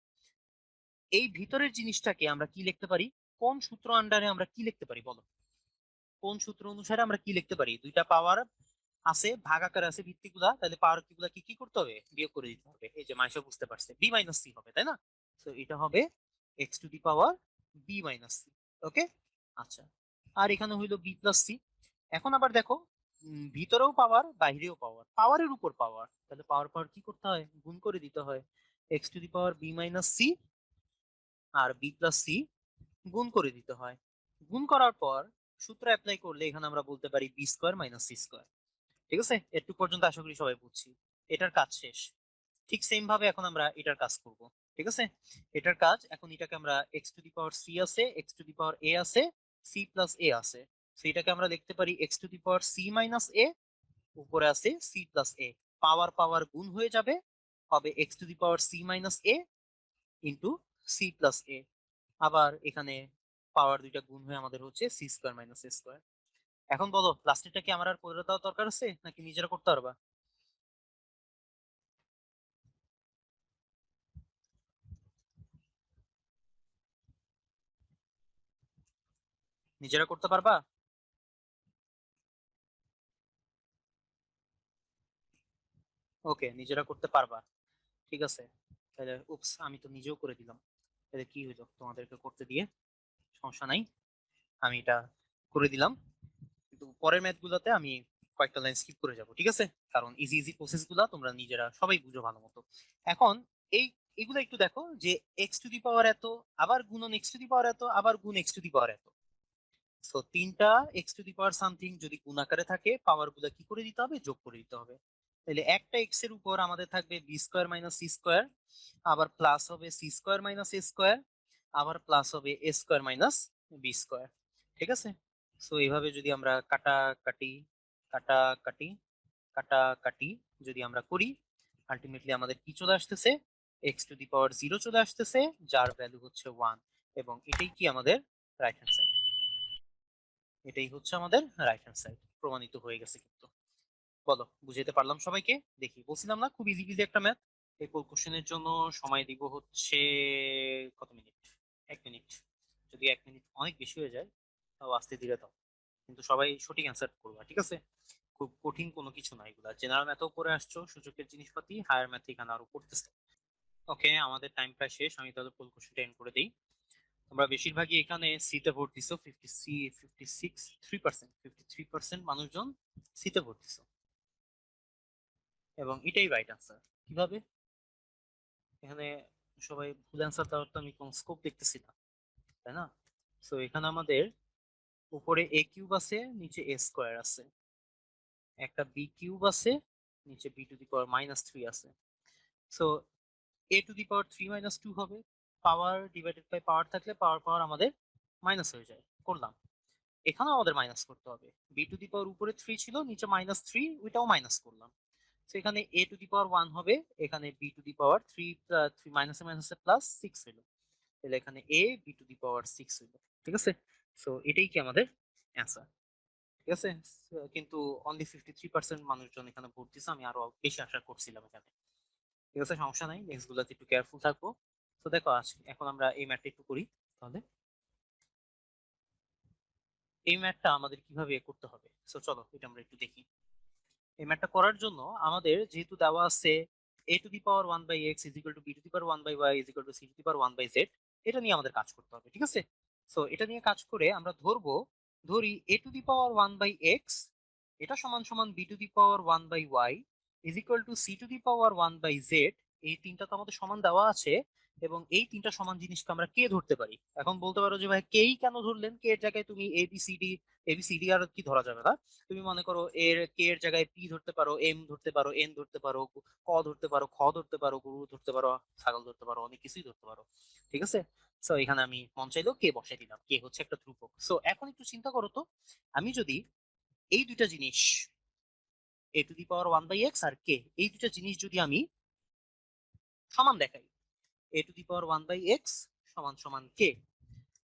এই ভিতরের জিনিসটাকে আমরা কি লিখতে পারি? কোন সূত্র আন্ডারে আমরা কি লিখতে পারি বলো? কোন সূত্র অনুসারে আমরা কি লিখতে পারি? দুইটা পাওয়ার আছে, ভাগ আকারে আছে ভিত্তিগুলা, তাহলে পাওয়ার গুলা কি কি করতে হবে? বিয়োগ করে দিতে হবে। এই যে মাইশা বুঝতে পারছে, বি মাইনাস সি হবে, তাই না? তো এটা হবে x to the power B minus c. Okay, আচ্ছা, আর এখানে হইলো বি প্লাস সি। এখন আবার দেখো, ভিতরেও পাওয়ার বাইরেও পাওয়ার, পাওয়ারের উপর পাওয়ার, তাহলে পাওয়ার পাওয়ার কি করতে হয়? গুণ করে দিতে হয়। X to the power B minus C আর বি প্লাস সি গুণ করে দিতে হয়। গুণ করার পর সূত্র অ্যাপ্লাই করলে এখানে আমরা বলতে পারি B square minus C square, ঠিক আছে? এটুকু পর্যন্ত আশা করি সবাই বুঝছি, এটার কাজ শেষ। ঠিক সেম ভাবে এখন আমরা এটার কাজ করব, ঠিক আছে? এটার কাজ এখন, এটাকে আমরা x to the power C আছে, X to the power A আছে, সি প্লাস এ আছে, সো এটাকে আমরা লিখতে পারি x to the power c minus a, উপরে আছে সি প্লাস এ, পাওয়ার পাওয়ার গুণ হয়ে যাবে, হবে x to the power c minus a into c plus a. আবার এখানে পাওয়ার দুইটা গুণ হয়ে আমাদের হচ্ছে সি স্কোয়ার মাইনাস এ স্কোয়ার। এখন বলো লাস্টেরটা কি আমার আর করে দেওয়া দরকার আছে নাকি নিজেরা করতে পারবা? নিজেরা করতে পারবা? ওকে, নিজেরা করতে পারবা, ঠিক আছে। তাহলে উপস, আমি তো নিজেও করে দিলাম। তাহলে কি হইলো তোমাদেরকে করতে দিয়ে? সমস্যা নাই, আমি এটা করে দিলাম। কিন্তু পরের ম্যাথ গুলাতে আমি কয়েকটা লাইন স্কিপ করে যাব, ঠিক আছে? কারণ ইজি ইজি প্রসেস গুলা তোমরা নিজেরা সবাই বুঝো ভালো মতো। এখন এই এগুলো একটু দেখো যে এক্স টু দি পাওয়ার এত, আবার গুণন এক্স টু দি পাওয়ার এত, আবার গুণ এক্স টু দি পাওয়ার এত। সো তিনটা x to the power something যদি গুণ আকারে থাকে, পাওয়ার গুলা কি করে দিতে হবে? যোগ করে দিতে হবে। তাহলে একটা এক্স এর উপর আমাদের থাকবে B square minus C square, আবার প্লাস হবে সি স্কোয়ার মাইনাস এ স্কোয়ার, আবার প্লাস হবে A square minus B square. ঠিক আছে? সো এইভাবে যদি আমরা কাটাকাটি কাটাকাটি কাটাকাটি যদি আমরা করি, আলটিমেটলি আমাদের কি চলে আসতেছে? X to the power zero চলে আসতেছে, যার ভ্যালু হচ্ছে ওয়ান। এবং এটাই কি আমাদের রাইট হ্যান্ড সাইড। এটাই হচ্ছে আমাদের রাইট হ্যান্ড সাইড, প্রমাণিত হয়ে গেছে কিন্তু। বলো, বুঝাইতে পারলাম সবাইকে? দেখি, বলছিলাম না খুব ইজি ইজি একটা ম্যাথ। এই কোশ্চেনের জন্য সময় দিব হচ্ছে কত মিনিট? 1 মিনিট। যদি 1 মিনিট অনেক বেশি হয়ে যায় তাও আস্তে ধীরে দাও, কিন্তু সবাই সঠিক অ্যান্সার করবা, ঠিক আছে? খুব কঠিন কোনো কিছু না, এগুলা জেনারেল ম্যাথও করে আসছো, সূচকের জিনিসপাতি, হায়ার ম্যাথ এখানে আরো করতেছো। ওকে, আমাদের টাইম প্রায় শেষ, আমি তাহলে ফুল কোশ্চেনটা এন্ড করে দিই। তোমরা বেশিরভাগই এখানে সিতে ভোট দিছো, 53% মানুষজন সিতে ভোট দিছো, এবং এটাই রাইট আনসার। কিভাবে এখানে সবাই ভুল অ্যান্সার দেওয়ার তো আমি কোন স্কোপ দেখতেছি না, তাই না? সো এখানে আমাদের উপরে এ কিউব আছে, নিচে এ স্কোয়ার আছে, একটা বি কিউব আছে, নিচে b to the power minus three আছে। So a to the power three minus two হবে। পাওয়ার ডিভাইডেড বাই পাওয়ার থাকলে পাওয়ার পাওয়ার আমাদের মাইনাস হয়ে যায়, করলাম। এখানেও আমাদের মাইনাস করতে হবে। বি টু দি পাওয়ার উপরে থ্রি ছিল, নিচে মাইনাস থ্রি, ওইটাও মাইনাস করলাম। তো এখানে a to the power one হবে, এখানে b to the power three, three মাইনাসে মাইনাসে প্লাস সিক্স হইলো। তাহলে এখানে a b to the power six হইলো, ঠিক আছে? সো এটাই কি আমাদের অ্যান্সার, ঠিক আছে? কিন্তু অনলি 53% মানুষজন এখানে ভোট দিচ্ছে, আমি আরো বেশি আশা করছিলাম এখানে। ঠিক আছে, সমস্যা নাই, নেক্সট গুলাতে একটু কেয়ারফুল থাকবো। তো দেখো, এখন আমরা এই ম্যাথটা একটু করি তাহলে। এই ম্যাথটা আমাদের কিভাবে করতে হবে, সো চলো এটা আমরা একটু দেখি। এই ম্যাথটা করার জন্য আমাদের যেহেতু দেওয়া আছে a to the power one by X is equal to B to the power one by Y is equal to C to the power one by Z, এটা নিয়ে আমাদের কাজ করতে হবে, ঠিক আছে? সো এটা নিয়ে কাজ করে আমরা ধরি a to the power one by X, এটা সমান সমান B to the power one by Y is equal to C to the power one by Z. এই তিনটা তো আমাদের সমান দেওয়া আছে, এবং এই তিনটা সমান জিনিসকে আমরা কে ধরতে পারি? এখন বলতে পারো যে ভাই কেই কেন ধরলেন? কে এর জায়গায় তুমি এবিসিডি আর কি ধরা যাবে না? তুমি মনে করো এর কে এর জায়গায় পি ধরতে পারো, এম ধরতে পারো, এন ধরতে পারো, ক ধরতে পারো, খ ধরতে পারো, গরু ধরতে পারো, ছাগল ধরতে পারো, অনেক কিছুই ধরতে পারো, ঠিক আছে? সো এখানে আমি মন চাইলেও কে বসাই দিলাম, কে হচ্ছে একটা ধ্রুবক। সো এখন একটু চিন্তা করো তো, আমি যদি এই দুইটা জিনিস a to the power one by x আর কে, এই দুইটা জিনিস যদি আমি সমান দেখাই, a to the power one by x সমান সমান কে,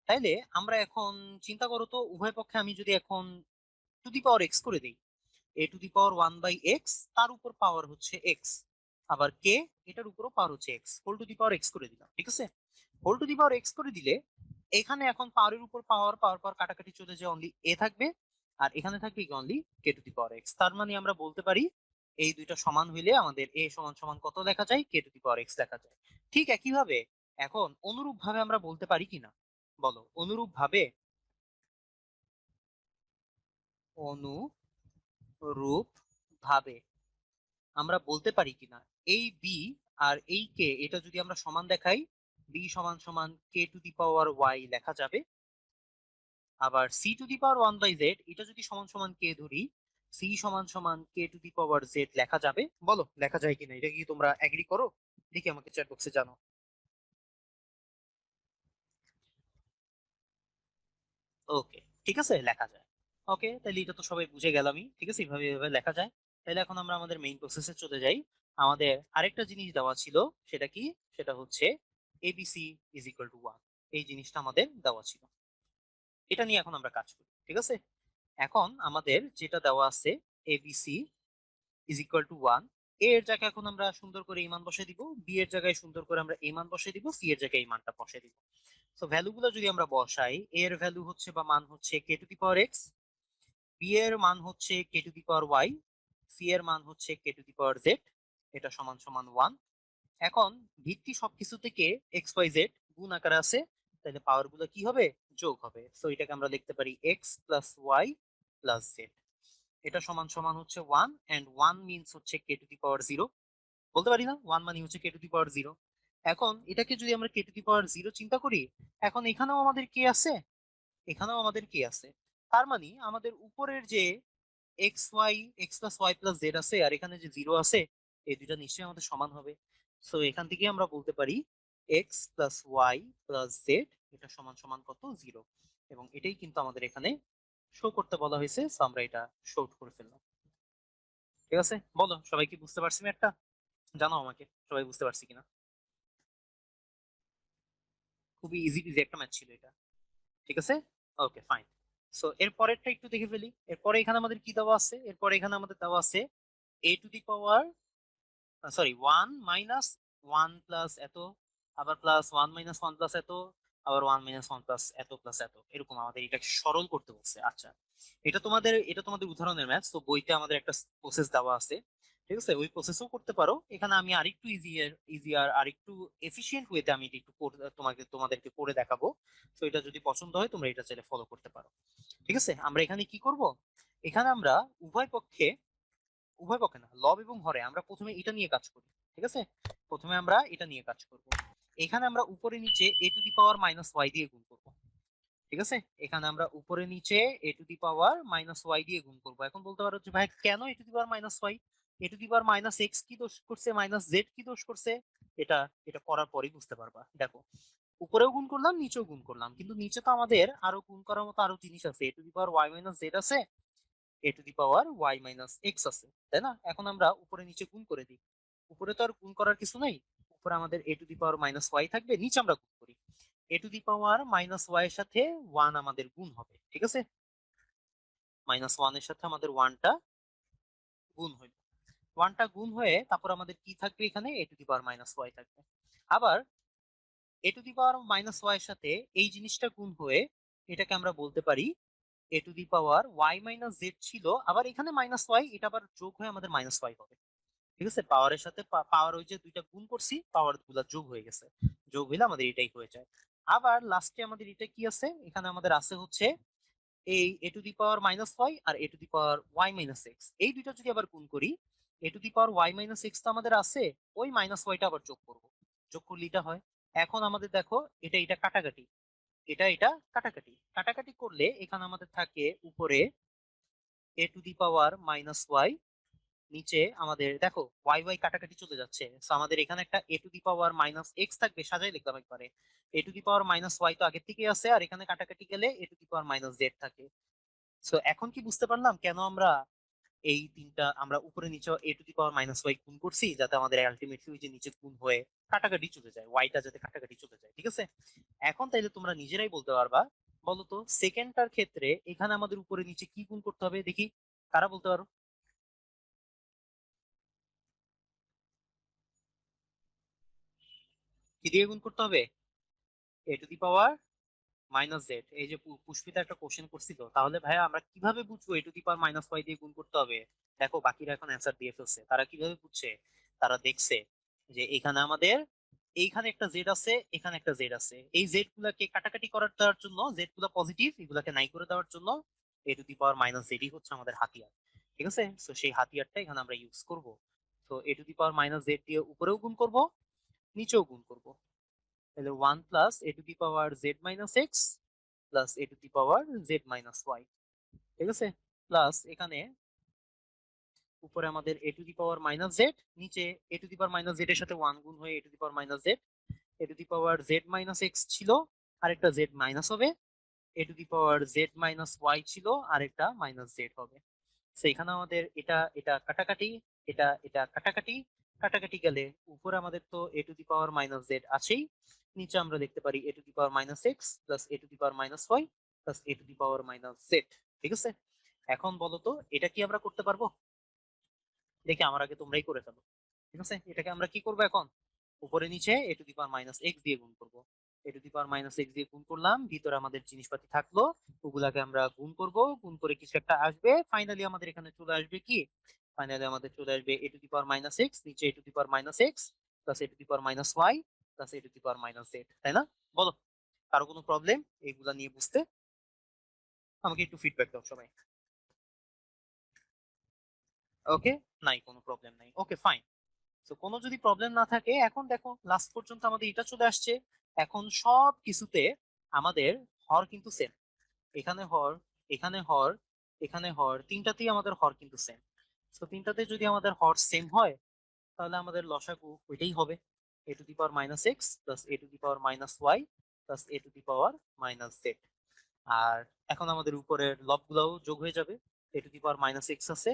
তাইলে আমরা এখন চিন্তা করো তো, উভয় পক্ষে আমি যদি এখন টু দি পাওয়ার এক্স করে দিই, a to the power one by x, তার উপর পাওয়ার হচ্ছে এক্স, আবার কে এটার উপরও পাওয়ার হচ্ছে X, whole to the power x করে দিলাম, ঠিক আছে? Whole to the power x করে দিলে এখানে এখন পাওয়ারের উপর পাওয়ার পাওয়ার পাওয়ার কাটাকাটি চলে যায়, অনলি এ থাকবে, আর এখানে থাকবে only K to the power x. তার মানে আমরা বলতে পারি এই দুইটা সমান হইলে আমাদের এ সমান সমান কত লেখা যায়? কে টু দি পাওয়ার এক্স লেখা যায়। ঠিক একইভাবে এখন অনুরূপ ভাবে আমরা বলতে পারি কিনা, বলো? অনুরূপ ভাবে, অনুরূপ ভাবে আমরা বলতে পারি কিনা এই বি আর এই কে, এটা যদি আমরা সমান দেখাই, বি সমান সমান কে টু দি পাওয়ার ওয়াই লেখা যাবে। আবার C to the power one by Z, এটা যদি সমান সমান কে ধরি, সি সমান সমান কে টু দি পাওয়ার জেড লেখা যাবে। বলো লেখা যায় কিনা? এটা কি তোমরা এগ্রি করো? দেখি আমাকে চ্যাট বক্সে জানো। ওকে, ঠিক আছে, লেখা যায়। ওকে, তাহলে এটা তো সবাই বুঝে গেলামই, ঠিক আছে, এইভাবে এইভাবে লেখা যায়। তাহলে এখন আমরা আমাদের মেইন প্রসেসে চলে যাই। আমাদের আরেকটা জিনিস দেওয়া ছিল, সেটা কি? সেটা হচ্ছে ABC is equal two one, এই জিনিসটা আমাদের দেওয়া ছিল। এটা নিয়ে এখন আমরা কাজ করি, ঠিক আছে? এখন আমাদের যেটা দেওয়া আছে ABC is equal two one, এর জায়গায় এখন আমরা সুন্দর করে এই মান বসিয়ে দিব, বি এর জায়গায় সুন্দর করে আমরা এই মান বসিয়ে দিব, সি এর জায়গায় এই মানটা বসিয়ে দিব। তো ভ্যালু গুলো যদি আমরা বসাই, এর ভ্যালু হচ্ছে বা মান হচ্ছে k to the power x, b এর মান হচ্ছে k to the power y, c এর মান হচ্ছে k to the power Z, এটা সমান সমান ওয়ান। এখন ভিত্তি সবকিছু থেকে এক্স ওয়াই জেড গুণ আকারে আছে, তাহলে পাওয়ার গুলো কি হবে, যোগ হবে। সো এটাকে আমরা লিখতে পারি X plus Y plus Z. এটা সমান সমান হচ্ছে 1, এন্ড 1 মিনস হচ্ছে কে টু দি পাওয়ার 0। বলতে পারি না 1 মানে হচ্ছে কে টু দি পাওয়ার 0। এখন এটাকে যদি আমরা কে টু দি পাওয়ার 0 চিন্তা করি, এখন এখানেও আমাদের কে আছে, এখানেও আমাদের কে আছে। তার মানে আমাদের উপরের যে X Y, X plus Y plus Z আছে, আর এখানে যে 0 আছে, এই দুইটা নিশ্চয়ই আমাদের সমান হবে। সো এখান থেকে আমরা বলতে পারি X plus Y plus Z এটা সমান সমান কত, 0। এবং এটাই কিন্তু আমাদের এখানে শো করতে বলা হয়েছে, সো আমরা এটা শো করে ফেললাম। ঠিক আছে, বলো সবাই কি বুঝতে পারছি একটা, জানাও আমাকে সবাই বুঝতে পারছি কিনা। খুবই ইজি ইজি একটা ম্যাথ ছিল এটা। ঠিক আছে, ওকে ফাইন। সো এর পরেরটা একটু দেখে ফেলি। এরপরে এখানে আমাদের কি দেওয়া আছে, এরপরে এখানে আমাদের দেওয়া আছে a to the power, sorry 1 - 1 plus এত, আবার প্লাস 1 - 1 প্লাস এত, আবার 1 - 1 প্লাস এত প্লাস এত, এরকম আমাদের এটাকে সরল করতে বলছে। আচ্ছা, এটা তোমাদের উদাহরণের ম্যাথ, তো বইতে আমাদের একটা প্রসেস দেওয়া আছে। ঠিক আছে, ওই প্রসেসও করতে পারো। এখানে আমি আরেকটু ইজিয়ার আরেকটু এফিশিয়েন্ট ওয়েতে আমি এটা একটু তোমাদেরকে করে দেখাবো। তো এটা যদি পছন্দ হয় তোমরা এটা চাইলে ফলো করতে পারো। ঠিক আছে, আমরা এখানে কি করব, এখানে আমরা উভয় পক্ষে না, লব এবং হরে আমরা প্রথমে এটা নিয়ে কাজ করি। ঠিক আছে, প্রথমে আমরা এটা নিয়ে কাজ করব। এখানে আমরা উপরে নিচে a to the power minus y দিয়ে গুণ করব। ঠিক আছে, এখানে আমরা উপরে নিচে a to the power minus y দিয়ে গুণ করব। এখন বলতে পারো যে ভাই কেন a to the power minus y, a to the power minus x কি দোষ করছে, মাইনাস জেড কি দোষ করছে, এটা এটা করার পরেই বুঝতে পারবা। দেখো, উপরেও গুণ করলাম নিচেও গুণ করলাম, কিন্তু নিচে তো আমাদের আরো গুণ করার মতো আরো জিনিস আছে, a to the power y minus z আছে, a to the power y minus x আছে, তাই না? এখন আমরা উপরে নিচে গুণ করে দিই। উপরে তো আর গুণ করার কিছু নাই, উপরে আমাদের এ to the power minus y থাকবে, নিচে আমরা গুণ করি। A to the power minus y এর সাথে 1 আমাদের গুণ হবে। ঠিক আছে, -1 এর সাথে আমাদের 1টা গুণ হইল। 1টা গুণ হয়ে তারপর আমাদের কি থাকবে, এখানে a to the power minus y থাকবে। আবার a to the power minus y এর সাথে এই জিনিসটা গুণ হয়ে এটাকে আমরা বলতে পারি a to the power y minus z ছিল, আবার এখানে মাইনাস ওয়াই, এটা আবার যোগ হয়ে আমাদের মাইনাস ওয়াই হবে। ঠিক আছে, পাওয়ারের সাথে পাওয়ার ওই যে দুইটা গুণ করছি, পাওয়ার গুলা যোগ হয়ে গেছে, যোগ হইলে আমাদের এটাই হয়ে যায়। আবার লাস্টে আমাদের এটা কি আছে, এখানে আমাদের আছে হচ্ছে এই a to the power minus y আর এ to the power y minus x, এই দুইটা যদি আবার গুণ করি, a to the power y minus x তো আমাদের আছে, ওই মাইনাস ওয়াইটা আবার যোগ করব, যোগ করলে এটা হয়। এখন আমাদের দেখো, এটা এটা কাটাকাটি, এটা এটা কাটাকাটি, কাটাকাটি করলে এখানে আমাদের থাকে উপরে a to the power minus y, নিচে আমাদের দেখো ওয়াই ওয়াই কাটাকাটি চলে যাচ্ছে, সো আমাদের এখানে একটা a to the power minus x থাকবে, সাজাই লিখলাম একবারে। A to the power minus y তো আগের থেকেই আছে, আর এখানে কাটাকাটি গেলে a to the power minus z থাকে। সো এখন কি বুঝতে পারলাম কেন আমরা এই তিনটা আমরা উপরে নিচে a to the power minus y গুণ করছি, যাতে আমাদের আলটিমেটলি ওই যে নিচে গুণ হয়ে কাটাকাটি চলে যায়, ওয়াইটা যাতে কাটাকাটি চলে যায়। ঠিক আছে, এখন তাইলে তোমরা নিজেরাই বলতে পারবা, বলো তো সেকেন্ডটার ক্ষেত্রে এখানে আমাদের উপরে নিচে কি গুণ করতে হবে, দেখি কারা বলতে পারো। কি দিয়ে গুণ করতে হবে, a to the power minus z. এই যে পুষ্পিতা একটা কোশ্চেন করছিল, তাহলে ভাইয়া আমরা কিভাবে বুঝবো a to the power minus y দিয়ে গুণ করতে হবে। দেখো বাকিরা এখন অ্যান্সার দিয়ে ফেলছে, তারা কিভাবে বুঝছে, তারা দেখছে যে এখানে আমাদের এইখানে একটা জেড আছে, এখানে একটা জেড আছে, এই জেড গুলাকে কাটাকাটি করার দেওয়ার জন্য, জেড গুলা পজিটিভ এগুলাকে নাই করে দেওয়ার জন্য এ টু দি পাওয়ার মাইনাস জেডই হচ্ছে আমাদের হাতিয়ার। ঠিক আছে, তো সেই হাতিয়ারটা এখানে আমরা ইউজ করব। তো a to the power minus z দিয়ে উপরেও গুণ করব, নিচেও গুণ করব। তাহলে 1 plus a to the power z minus x plus a to the power z minus y. ঠিক আছে, প্লাস এখানে উপরে আমাদের এ to the power minus z, নিচে a to the power minus z এর সাথে 1 গুণ হয়ে a to the power minus z, a to the power z minus x ছিল, আরেকটা জেড মাইনাস হবে, a to the power z minus y ছিল, আরেকটা মাইনাস জেড হবে। তো এখানে আমাদের এটা এটা কাটাকাটি, এটা এটা কাটাকাটি, কাটাকাটি গেলে উপরে আমাদের তো a to the power minus z আছেই, নিচে আমরা দেখতে পারি a to the power minus x plus a to the power minus y plus a to the power minus z. ঠিক আছে, এখন বলো তো এটা কি আমরা করতে পারবো, দেখি আমার আগে তোমরাই করে ফেলো। ঠিক আছে, এটাকে আমরা কি করবো এখন, উপরে নিচে a to the power minus x দিয়ে গুণ করবো। A to the power minus x দিয়ে গুণ করলাম, ভিতরে আমাদের জিনিসপাতি থাকলো, ওগুলাকে আমরা গুণ করব, গুণ করে কিছু একটা আসবে, ফাইনালি আমাদের এখানে চলে আসবে কি, ফাইনালি আমাদের চলে আসবে a to the power minus x, নিচে a to the power minus x plus a to the power minus y plus a to the power minus z, তাই না? বলো, কারো কোনো প্রবলেম এইগুলা নিয়ে বুঝতে? আমাকে একটু ফিডব্যাক দাও সবাই। ওকে, নাই কোনো প্রবলেম নাই, ওকে ফাইন। তো কোনো যদি প্রবলেম না থাকে, এখন দেখো লাস্ট পর্যন্ত আমাদের এটা চলে আসছে। এখন সব কিছুতে আমাদের হর কিন্তু সেম, এখানে হর, এখানে হর, এখানে হর, তিনটাতেই আমাদের হর কিন্তু সেম। তো তিনটাতে যদি আমাদের হর সেম হয়, তাহলে আমাদের লসাগু ওইটাই হবে, a to the power minus x plus a to the power minus y plus a to the power minus z. আর এখন আমাদের উপরের লবগুলোও যোগ হয়ে যাবে, a to the power minus x আছে,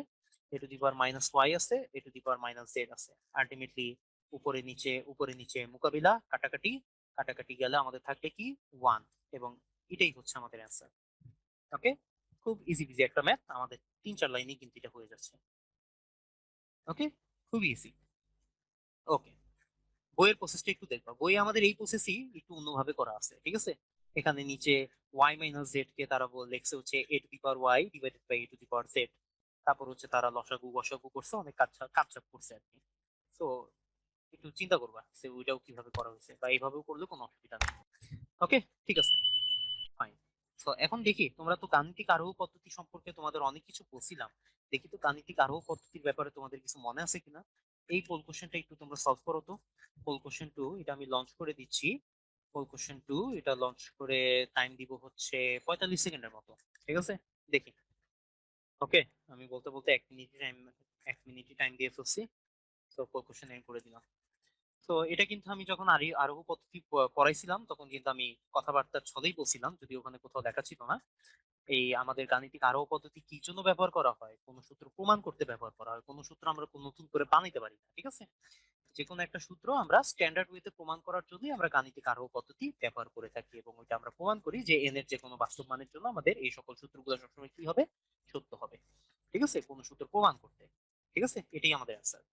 a to the power minus y আছে, a to the power minus z আছে। আলটিমেটলি উপরে নিচে উপরে নিচে মোকাবিলা, কাটাকাটি, কাটাকাটি গেলে আমাদের থাকবে কি ওয়ান, এবং এটাই হচ্ছে আমাদের অ্যান্সার। ওকে, খুব ইজি বিজি একটা ম্যাথ, আমাদের 3-4 লাইনে কিন্তু এটা হয়ে যাচ্ছে। ওকে, খুব ইজি। ওকে, বইয়ের প্রসেসটা একটু দেখবা, বইয়ে আমাদের এই প্রসেসই একটু অন্যভাবে করা আছে, ঠিক আছে? এখানে নিচে y মাইনাস জেড কে তারা লেখছে হচ্ছে a to the power y divided by a to the power z। তারপর হচ্ছে তারা লসাগু গসাগু করছে, অনেক কাটছাপ করছে আর কি। তো একটু চিন্তা করবা যে ওইটাও কিভাবে করা হয়েছে, বা এইভাবেও করলে কোনো অসুবিধা নেই। ওকে, ঠিক আছে, ফাইন। তো এখন দেখি, তোমরা তো গাণিতিক আরোহ পদ্ধতি সম্পর্কে তোমাদের অনেক কিছু বলছিলাম, দেখি তো গাণিতিক আরোহ পদ্ধতির ব্যাপারে তোমাদের কিছু মনে আছে কিনা। এই পোল কোশ্চেনটা একটু তোমরা সলভ করো তো। পোল কোশ্চেন 2 এটা আমি লঞ্চ করে দিচ্ছি। পোল কোশ্চেন 2 এটা লঞ্চ করে টাইম দিব হচ্ছে 45 সেকেন্ডের মতো, ঠিক আছে? দেখি। ওকে, আমি বলতে বলতে 1 মিনিট টাইম দিয়ে ফেলছি। তো পোল কোশ্চেন এন্ড করে দিলাম। তো এটা কিন্তু আমি যখন আরোহ পদ্ধতি পড়াইছিলাম, তখন কিন্তু আমি কথাবার্তার ছলেই বলছিলাম, যদি ওখানে কোথাও লেখা ছিল না। এই আমাদের গাণিতিক আরোহ পদ্ধতি কি জন্য ব্যবহার করা হয়, কোন সূত্র প্রমাণ করতে ব্যবহার করা হয়, কোন সূত্র আমরা নতুন করে বানাইতে পারি না, ঠিক আছে? যে কোনো একটা সূত্র আমরা স্ট্যান্ডার্ড ওয়েতে প্রমাণ করার জন্যই আমরা গাণিতিক আরোহ পদ্ধতি ব্যবহার করে থাকি, এবং ওইটা আমরা প্রমাণ করি যে এন এর যে কোনো বাস্তব মানের জন্য আমাদের এই সকল সূত্রগুলো সবসময় কি হবে, সত্য হবে, ঠিক আছে? কোন সূত্র প্রমাণ করতে, ঠিক আছে? এটাই আমাদের অ্যান্সার।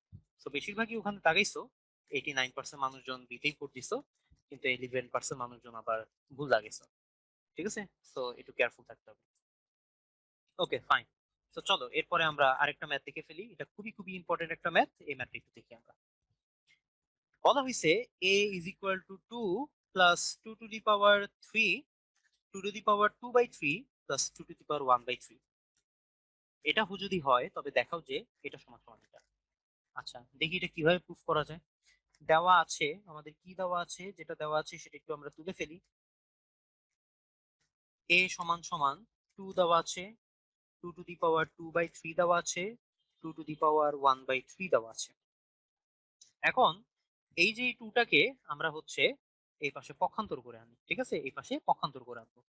তো বেশিরভাগই ওখানে দাগাইছো, 89% মানুষজন বিতেই পড়তিছো, কিন্তু 11% মানুষজন আবার ভুল দাগেছো, ঠিক আছে? তো একটু কেয়ারফুল থাকতে হবে। Okay fine. তো চলো এরপরে আমরা আরেকটা ম্যাথ দেখে ফেলি, এটা খুবই খুবই ইম্পর্টেন্ট একটা ম্যাথ, এই ম্যাথটা একটু দেখি আমরা। বলা হয়েছে a is equal to 2 plus 2 to the power 3, 2 to the power 2 by 3 plus 2 to the power 1 by 3। এটা যদি হয় তবে দেখাও যে এটা সমান সমান এটা। আচ্ছা দেখি এটা কিভাবে প্রুফ করা যায়। দেওয়া আছে আমাদের, কি দেওয়া আছে, যেটা দেওয়া আছে সেটা একটু আমরা তুলে ফেলি। a সমান সমান 2 দেওয়া আছে, 2 টু দি পাওয়ার 2 বাই 3 দেওয়া আছে, 2 টু দি পাওয়ার 1 বাই 3 দেওয়া আছে। এখন এই যে এই 2টাকে আমরা হচ্ছে এই পাশে পক্ষান্তর করে আনি, ঠিক আছে? এই পাশে পক্ষান্তর করে আনবো।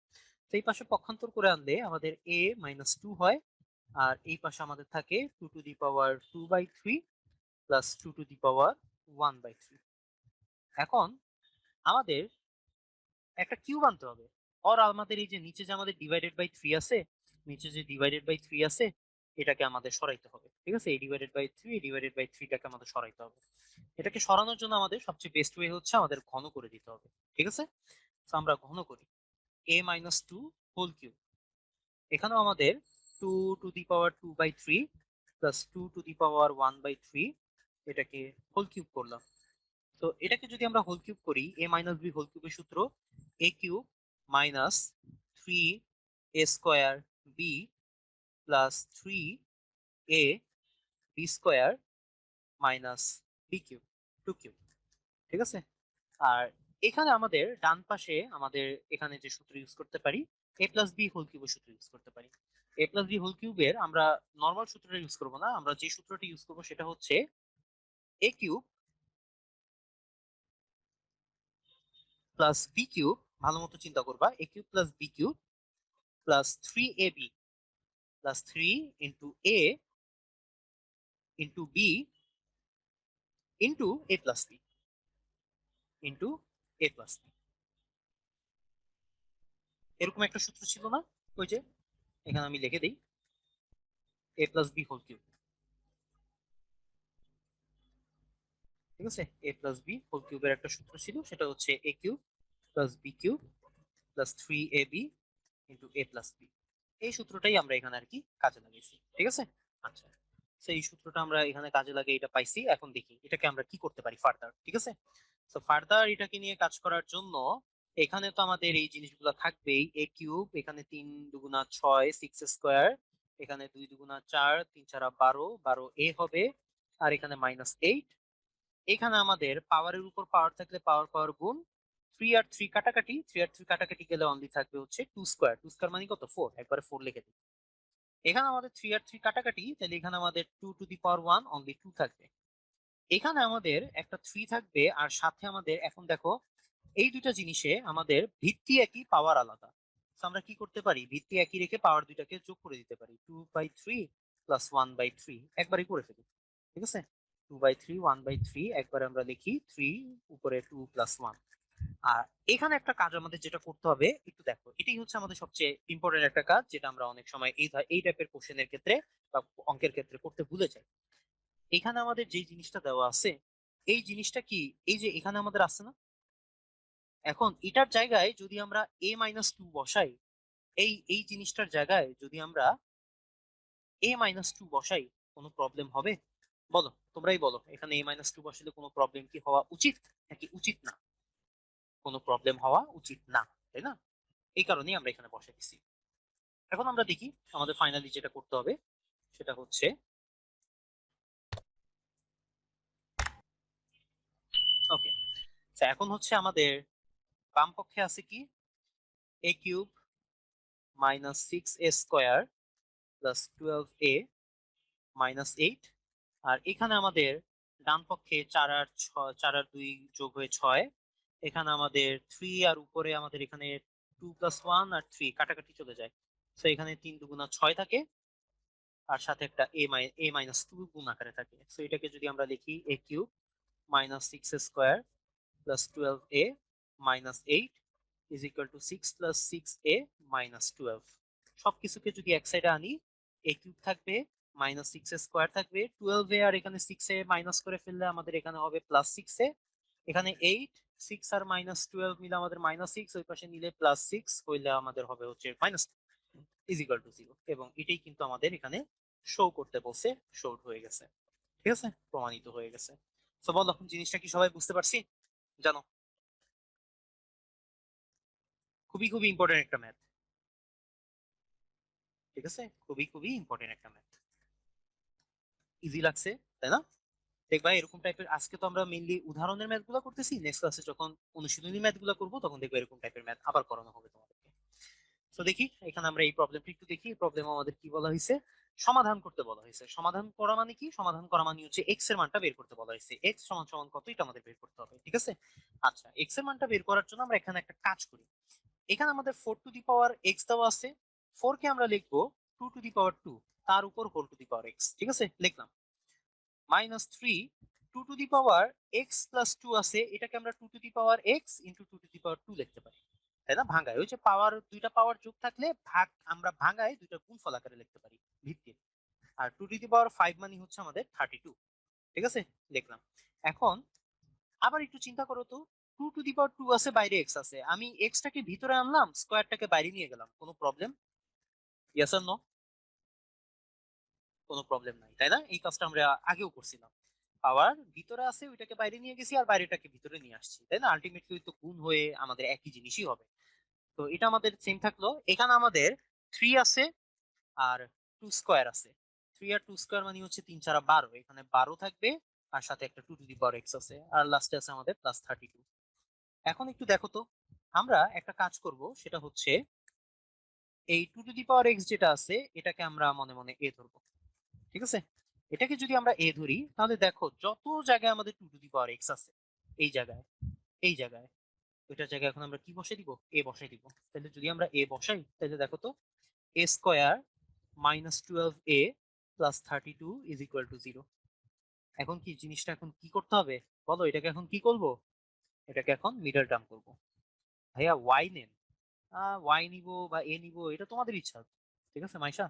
তো এই পাশে পক্ষান্তর করে আনলে আমাদের a মাইনাস 2 হয়, আর এই পাশে আমাদের থাকে 2 to the power 2 by 3 plus 2 to the power 1 by 3। এখন আমাদের একটা কিউব আনতে হবে, আর আমাদের এই যে নিচে যে আমাদের ডিভাইডেড বাই 3 আছে, নিচে যে ডিভাইডেড বাই 3 আছে, এটাকে আমাদের সরাইতে হবে, ঠিক আছে? এই ডিভাইডেড বাই 3, ডিভাইডেড বাই 3টাকে আমাদের সরাইতে হবে। এটাকে সরানোর জন্য আমাদের সবচেয়ে বেস্ট ওয়ে হচ্ছে আমাদের ঘন করে দিতে হবে, ঠিক আছে? তো আমরা ঘন করি, a মাইনাস 2 হোল কিউব। এখানেও আমাদের 2 to the power 2 by 3 plus 2 to the power 1 by 3, এটাকে হোল কিউব করলাম। তো এটাকে যদি আমরা হোল কিউব করি, a মাইনাস বি হোল কিউবের সূত্র a cube minus 3 a square B plus 3 a B square minus B cube 2 cube, ঠিক আছে? আর এখানে আমাদের ডান পাশে আমাদের এখানে যে সূত্র ইউজ করতে পারি, a প্লাস বি হোল কিউবের সূত্র ইউজ করতে পারি। a প্লাস বি হোল কিউবের আমরা নর্মাল সূত্রটা ইউজ করবো না, আমরা যে সূত্রটা ইউজ করবো সেটা হচ্ছে a cube plus B cube, ভালো মতো চিন্তা করবা, a cube plus B cube plus 3ab plus 3 into a into B into a plus B into a plus B. এরকম একটা সূত্র ছিল না, ওই যে এখানে আমি লিখে দিই, a plus B whole cube, ঠিক আছে? a প্লাস বি হোল কিউবের একটা সূত্র ছিল, সেটা হচ্ছে a cube plus B cube plus 3ab into a plus B. এই সূত্রটাই আমরা এখানে আর কি কাজে লাগিয়েছি, ঠিক আছে? আচ্ছা, সো এই সূত্রটা আমরা এখানে কাজে লাগিয়ে এটা পাইছি। এখন দেখি এটাকে আমরা কি করতে পারি ফার্দার, ঠিক আছে? সো ফার্দার এটাকে নিয়ে কাজ করার জন্য এখানে তো আমাদের এই জিনিসগুলো থাকবেই, এ কিউব, এখানে 3 দুগুণা 6 6 স্কোয়ার, এখানে 2 দুগুণা 4 3 চারা 12 12 এ হবে, আর এখানে -8। এখানে আমাদের পাওয়ারের উপর পাওয়ার থাকলে পাওয়ার পাওয়ার গুণ, 3 আর 3 কাটাকাটি, 3 আর 3 কাটাকাটি গেলে অনলি থাকবে হচ্ছে 2 স্কোয়ার। 2 স্কোয়ার মানে কত? 4, একবারে 4 লিখে দিই। এখানে আমাদের 3 আর 3 কাটাকাটি, তাহলে এখানে আমাদের 2 টু দি পাওয়ার 1 অনলি 2 থাকবে। এখানে আমাদের একটা 3 থাকবে, আর সাথে আমাদের এখন দেখো এই দুইটা জিনিসে আমাদের ভিত্তি একই, পাওয়ার আলাদা। তো আমরা কি করতে পারি? ভিত্তি একই রেখে পাওয়ার দুইটাকে যোগ করে দিতে পারি। 2/3 প্লাস 1/3 একবারই করে ফেলি, ঠিক আছে? 2/3 1/3 একবারে আমরা লিখি 3 উপরে 2 প্লাস 1। আর এখানে একটা কাজ আমাদের যেটা করতে হবে একটু দেখো, এটাই হচ্ছে আমাদের সবচেয়ে ইম্পর্টেন্ট একটা কাজ, যেটা আমরা অনেক সময় এই টাইপের কোশ্চেনের ক্ষেত্রে বা অঙ্কের ক্ষেত্রে করতে ভুলে যাই। এখানে আমাদের যে জিনিসটা দেওয়া আছে, এই জিনিসটা কি, এই যে এখানে আমাদের আছে না, এখন এটার জায়গায় যদি আমরা a-2 বসাই, এই জিনিসটার জায়গায় যদি আমরা a-2 বসাই, কোনো প্রবলেম হবে? বলো, তোমরাই বলো, এখানে a-2 বসালে কোনো প্রবলেম কি হওয়া উচিত নাকি উচিত না? কোনো প্রবলেম হওয়া উচিত না, তাই না? এই কারণেই আমরা এখানে বসে দিছি। এখন আমরা দেখি আমাদের ফাইনালি যেটা করতে হবে সেটা হচ্ছে, ওকে, এখন হচ্ছে আমাদের বাম পক্ষে আছে কি, a cube -6a² plus 12a -8। আর এখানে আমাদের ডান পক্ষে 4 আর 6, 4 আর 2 যোগ হয়ে 6, এখানে আমাদের 3, আর উপরে আমাদের এখানে 2 প্লাস 1 আর 3 কাটাকাটি চলে যায়। তো এখানে 3 দুগুণা 6 থাকে, আর সাথে একটা a-2 গুণ আকারে থাকে। তো এটাকে যদি আমরা লিখি a cube -6a² plus 12a -8 is equal two 6 plus 6a -12। সবকিছুকে যদি এক সাইডে আনি, a কিউব থাকবে, -6a² থাকবে, 12a, আর এখানে 6a মাইনাস করে ফেললে আমাদের এখানে হবে +6a, এখানে 8, 6 আর -12 মিলে আমাদের -6, ওই পাশে নিলে +6 হইলে আমাদের হবে হচ্ছে -2 ইজ ইকুয়াল টু 0। এবং এটাই কিন্তু আমাদের এখানে শো করতে বলছে, শোড হয়ে গেছে, ঠিক আছে, প্রমাণিত হয়ে গেছে। তো বলো, জিনিসটা কি সবাই বুঝতে পারছি? জানো, খুবই খুবই ইম্পর্টেন্ট একটা ম্যাথ, ঠিক আছে, খুবই খুবই ইম্পর্টেন্ট একটা ম্যাথ। ইজি লাগছে, তাই না? দেখবা এরকম টাইপের, আজকে তো আমরা মেইনলি উদাহরণের ম্যাথ গুলো করতেছি, নেক্সট ক্লাসে যখন অনুশীলনী ম্যাথ গুলো করবো তখন দেখবো এরকম টাইপের ম্যাথ আবার করানো হবে তোমাদেরকে। তো দেখি এখানে আমরা এই প্রবলেমটা একটু দেখি। এই প্রবলেম আমাদের কি বলা হয়েছে? সমাধান করতে বলা হয়েছে। সমাধান করা মানে কি? সমাধান করা মানে হচ্ছে এক্স এর মানটা বের করতে বলা হয়েছে। এক্স সমান সমান কত, এটা আমাদের বের করতে হবে, ঠিক আছে? আচ্ছা, এক্স এর মানটা বের করার জন্য আমরা এখানে একটা কাজ করি। এখানে আমাদের 4 টু দি পাওয়ার এক্স দেওয়া আছে, 4 কে আমরা লিখবো 2 টু দি পাওয়ার 2, তার উপর whole to the power x, ঠিক আছে, লিখলাম। -3 2 to the power x plus 2 আছে, এটাকে আমরা 2 to the power x into 2 to the power 2 লিখতে পারি, তাই না? ভাঙায়, ওই যে পাওয়ার, দুইটা পাওয়ার যোগ থাকলে ভাগ, আমরা ভাঙায় দুইটা গুণফল আকারে লিখতে পারি ভিত্তির। আর 2 টু দি পাওয়ার 5 মানে হচ্ছে আমাদের 32, ঠিক আছে, লিখলাম। এখন আবার একটু চিন্তা করো তো, 2 টু দি পাওয়ার 2 আছে, বাইরে এক্স আছে, আমি এক্সটাকে ভিতরে আনলাম, স্কোয়ারটাকে বাইরে নিয়ে গেলাম, কোনো প্রবলেম? Yes or no? কোনো প্রবলেম নাই, তাই না? এই কাজটা আমরা আগেও করছিলাম। পাওয়ার ভিতরে আছে, ওইটাকে বাইরে নিয়ে গেছি, আর বাইরেটাকে ভিতরে নিয়ে আসছি, তাই না? আলটিমেটলি তো গুণ হয়ে আমাদের একই জিনিসই হবে। তো এটা আমাদের সেম থাকলো। এখানে আমাদের 3 আছে আর 2 স্কোয়ার আছে। 3 আর 2 স্কোয়ার মানে হচ্ছে 3 4 12, এখানে 12 থাকবে, আর সাথে একটা 2 টু দি পাওয়ার এক্স আছে, আর লাস্টে আছে আমাদের +32। এখন একটু দেখো তো, আমরা একটা কাজ করব, সেটা হচ্ছে এই 2 টু দি পাওয়ার এক্স যেটা আছে, এটাকে আমরা মনে মনে এ ধরবো, ঠিক আছে? এটাকে যদি আমরা এ ধরি, তাহলে দেখো যত জায়গায় আমাদের 2 টু দি পাওয়ার এক্স আছে, এই জায়গায়, এই জায়গায়, ওইটার জায়গায় এখন আমরা কি বসাই দিব? এ বসাই দিব। তাহলে যদি আমরা এ বসাই, তাহলে দেখো তো, a square -12a plus 32 is equal to 0। এখন কি জিনিসটা এখন কি করতে হবে? বলো, এটাকে এখন কি করব? এটাকে এখন মিডল টার্ম করব। ভাইয়া ওয়াই নেন, ওয়াই নিব বা এ নিব, এটা তোমাদের ইচ্ছা, ঠিক আছে মাইশা?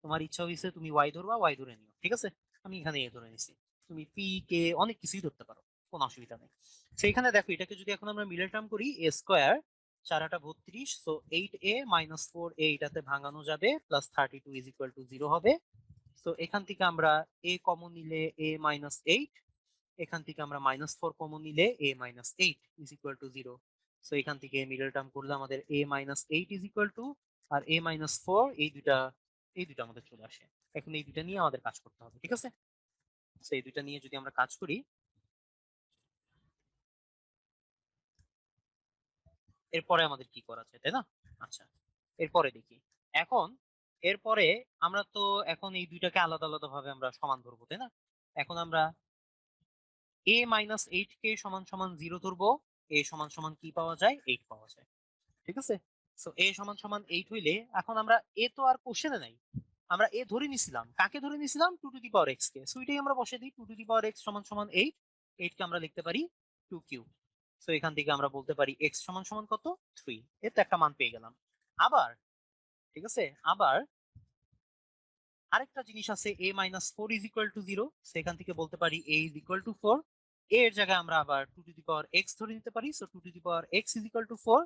তোমার ইচ্ছা হয়েছে তুমি ওয়াই ধরবা, ওয়াই ধরে নিও, ঠিক আছে? আমি এখানে এ ধরে নিছি। তুমি পি কে অনেক কিছুই ধরতে পারো, কোনো অসুবিধা নেই। সেইখানে দেখো, এটাকে যদি এখন আমরা মিডল টার্ম করি, এ স্কোয়ার 4 সো 8a -4a এটাতে ভাঙানো যাবে, প্লাস 32 ইজ ইকুয়াল টু 0 হবে। সো এখান থেকে আমরা a কমন নিলে a মাইনাস 8, এখান থেকে আমরা -4 কমন নিলে a minus 8 is equal to 0। So এখান থেকে মিডল টার্ম করলে আমাদের a minus 8 is equal to আর a মাইনাস 4, এই দুটা আমাদের চলে আসে। এখন এই দুটা নিয়ে আমাদের কাজ করতে হবে, ঠিক আছে? সো এই দুটা নিয়ে যদি আমরা কাজ করি, এরপরে আমাদের কি করা যায়, তাই না? আচ্ছা, এরপরে দেখি। এখন এরপরে আমরা তো এখন এই দুইটাকে আলাদা আলাদা ভাবে আমরা সমান ধরবো, তাই না? এখন আমরা a মাইনাস 8 কে সমান সমান 0 ধরবো, a সমান সমান কি পাওয়া যায়, 8 পাওয়া যায়, ঠিক আছে? সো a সমান সমান 8 হইলে এখন আমরা a তো আর কোশ্চেনে নাই, আমরা a ধরে নিছিলাম, কাকে ধরে নিছিলাম, 2 to the power x K. So এটাই আমরা বসে দিই, 2 টু দি পাওয়ার x সমান সমান 8, 8 কে আমরা লিখতে পারি 2 কিউব। সো এখান থেকে আমরা বলতে পারি x সমান সমান কত, 3। এর তো একটা মান পেয়ে গেলাম। আবার, ঠিক আছে, আবার আরেকটা জিনিস আছে, a minus 4 is equal to 0, সেখান থেকে বলতে পারি a ইজ ইকুয়াল টু 4। এর জায়গায় আমরা আবার 2 টু দি পাওয়ার x ধরে নিতে পারি। So 2 to the power x is equal two 4,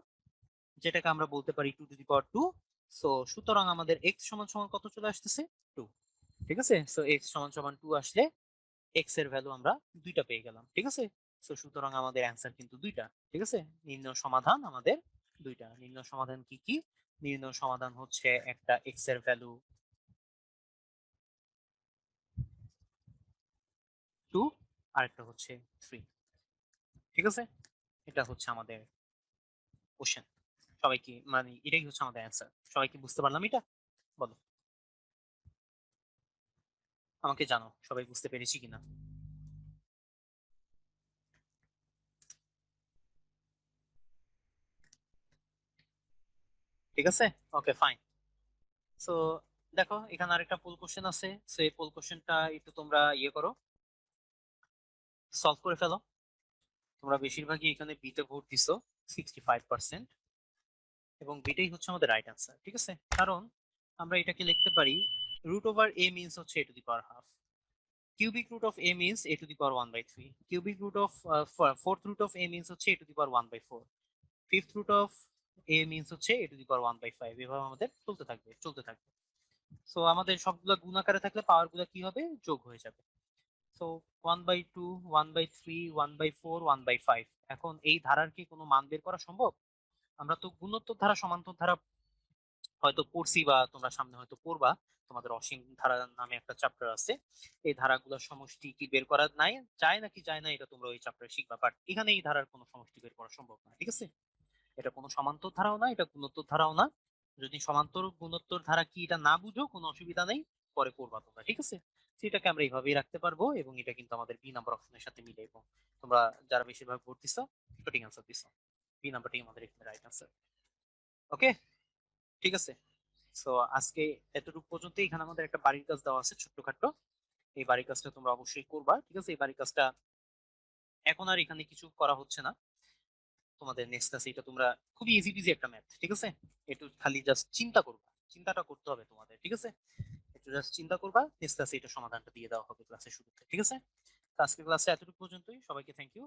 যেটাকে আমরা বলতে পারি 2 টু দি পাওয়ার 2। সো সুতরাং আমাদের x সমান সমান কত চলে আসতেছে, 2, ঠিক আছে? সো x সমান সমান 2 আসলে x এর ভ্যালু আমরা দুইটা পেয়ে গেলাম, ঠিক আছে? সো সুতরাং আমাদের অ্যান্সার কিন্তু দুইটা, ঠিক আছে? নির্ণয় সমাধান আমাদের দুইটা। নির্ণয় সমাধান কি কি? নির্ণয় সমাধান হচ্ছে একটা x এর ভ্যালু 2, আর একটা হচ্ছে 3, ঠিক আছে? এটা হচ্ছে আমাদের কোশ্চেন। সবাই কি, মানে এটাই হচ্ছে আমাদের অ্যান্সার। সবাই কি বুঝতে পারলাম এটা? বলো, আমাকে জানো সবাই বুঝতে পেরেছি কিনা। ঠিক আছে, ওকে ফাইন। সো দেখো এখানে আরেকটা পোল কোশ্চেন আছে। সো এই পোল কোশ্চেনটা একটু তোমরা ইয়ে করো, সলভ করে ফেলো। তোমরা বেশিরভাগই এখানে বিতে ভোট দিছো 65%, এবং বিটাই হচ্ছে আমাদের রাইট অ্যান্সার, ঠিক আছে? কারণ আমরা এটাকে লিখতে পারি রুট ওভার a মিনস হচ্ছে a to the power half, cubic root of a means a to the power 1 by 3, cubic root of fourth root of a means হচ্ছে a to the power 1 by 4, fifth root of a means হচ্ছে a to the power 1 by 5। এভাবে আমাদের চলতে থাকবে চলতে থাকবে। So আমাদের সবগুলো গুণ আকারে থাকলে পাওয়ার গুলো কি হবে, যোগ হয়ে যাবে। So 1 by 2, 1 by 3, 1 by 4, 1 by 5। এখন এই ধারার কি কোনো মান বের করা সম্ভব? আমরা তো গুণোত্তর ধারা সমান্তর ধারা হয়তো পড়ছি, বা তোমরা সামনে হয়তো পড়বা, তোমাদের অসীম ধারা নামে একটা চ্যাপ্টার আছে। এই ধারাগুলোর সমষ্টি কি বের করা নাই, যায় নাকি যায় না, এটা তোমরা ওই চ্যাপ্টারে শিখবা। বাট এখানে এই ধারার কোনো সমষ্টি বের করা সম্ভব না, ঠিক আছে? এটা কোনো সমান্তর ধারাও না, এটা গুণোত্তর ধারাও না। যদি সমান্তর গুণোত্তর ধারা কি এটা না বুঝো, কোনো অসুবিধা নেই, পরে করবা তোমরা, ঠিক আছে? সেটাকে আমরা এইভাবেই রাখতে পারবো, এবং এটা কিন্তু আমাদের বি নাম্বার অপশনের সাথে মিলে। এবং তোমরা যারা বেশিরভাগ ভোট দিছো, সঠিক অ্যান্সার দিছো, বি নাম্বারটাই আমাদের এখানে রাইট অ্যান্সার। ওকে, ঠিক আছে। সো আজকে এতটুকু পর্যন্ত। এখানে আমাদের একটা বাড়ির কাজ দেওয়া আছে ছোট্টখাট্ট, এই বাড়ির কাজটা তোমরা অবশ্যই করবা, ঠিক আছে? এই বাড়ির কাজটা এখন আর এখানে কিছু করা হচ্ছে না, তোমাদের নেক্সট ক্লাসে এটা তোমরা, খুবই ইজি পিজি একটা ম্যাথ, ঠিক আছে? একটু খালি জাস্ট চিন্তা করবা, চিন্তাটা করতে হবে তোমাদের, ঠিক আছে? একটু জাস্ট চিন্তা করবা, নেক্সট ক্লাসে এটা সমাধানটা দিয়ে দেওয়া হবে ক্লাসের শুরুতে, ঠিক আছে? তো আজকের ক্লাসে এতটুকু পর্যন্তই। সবাইকে থ্যাংক ইউ।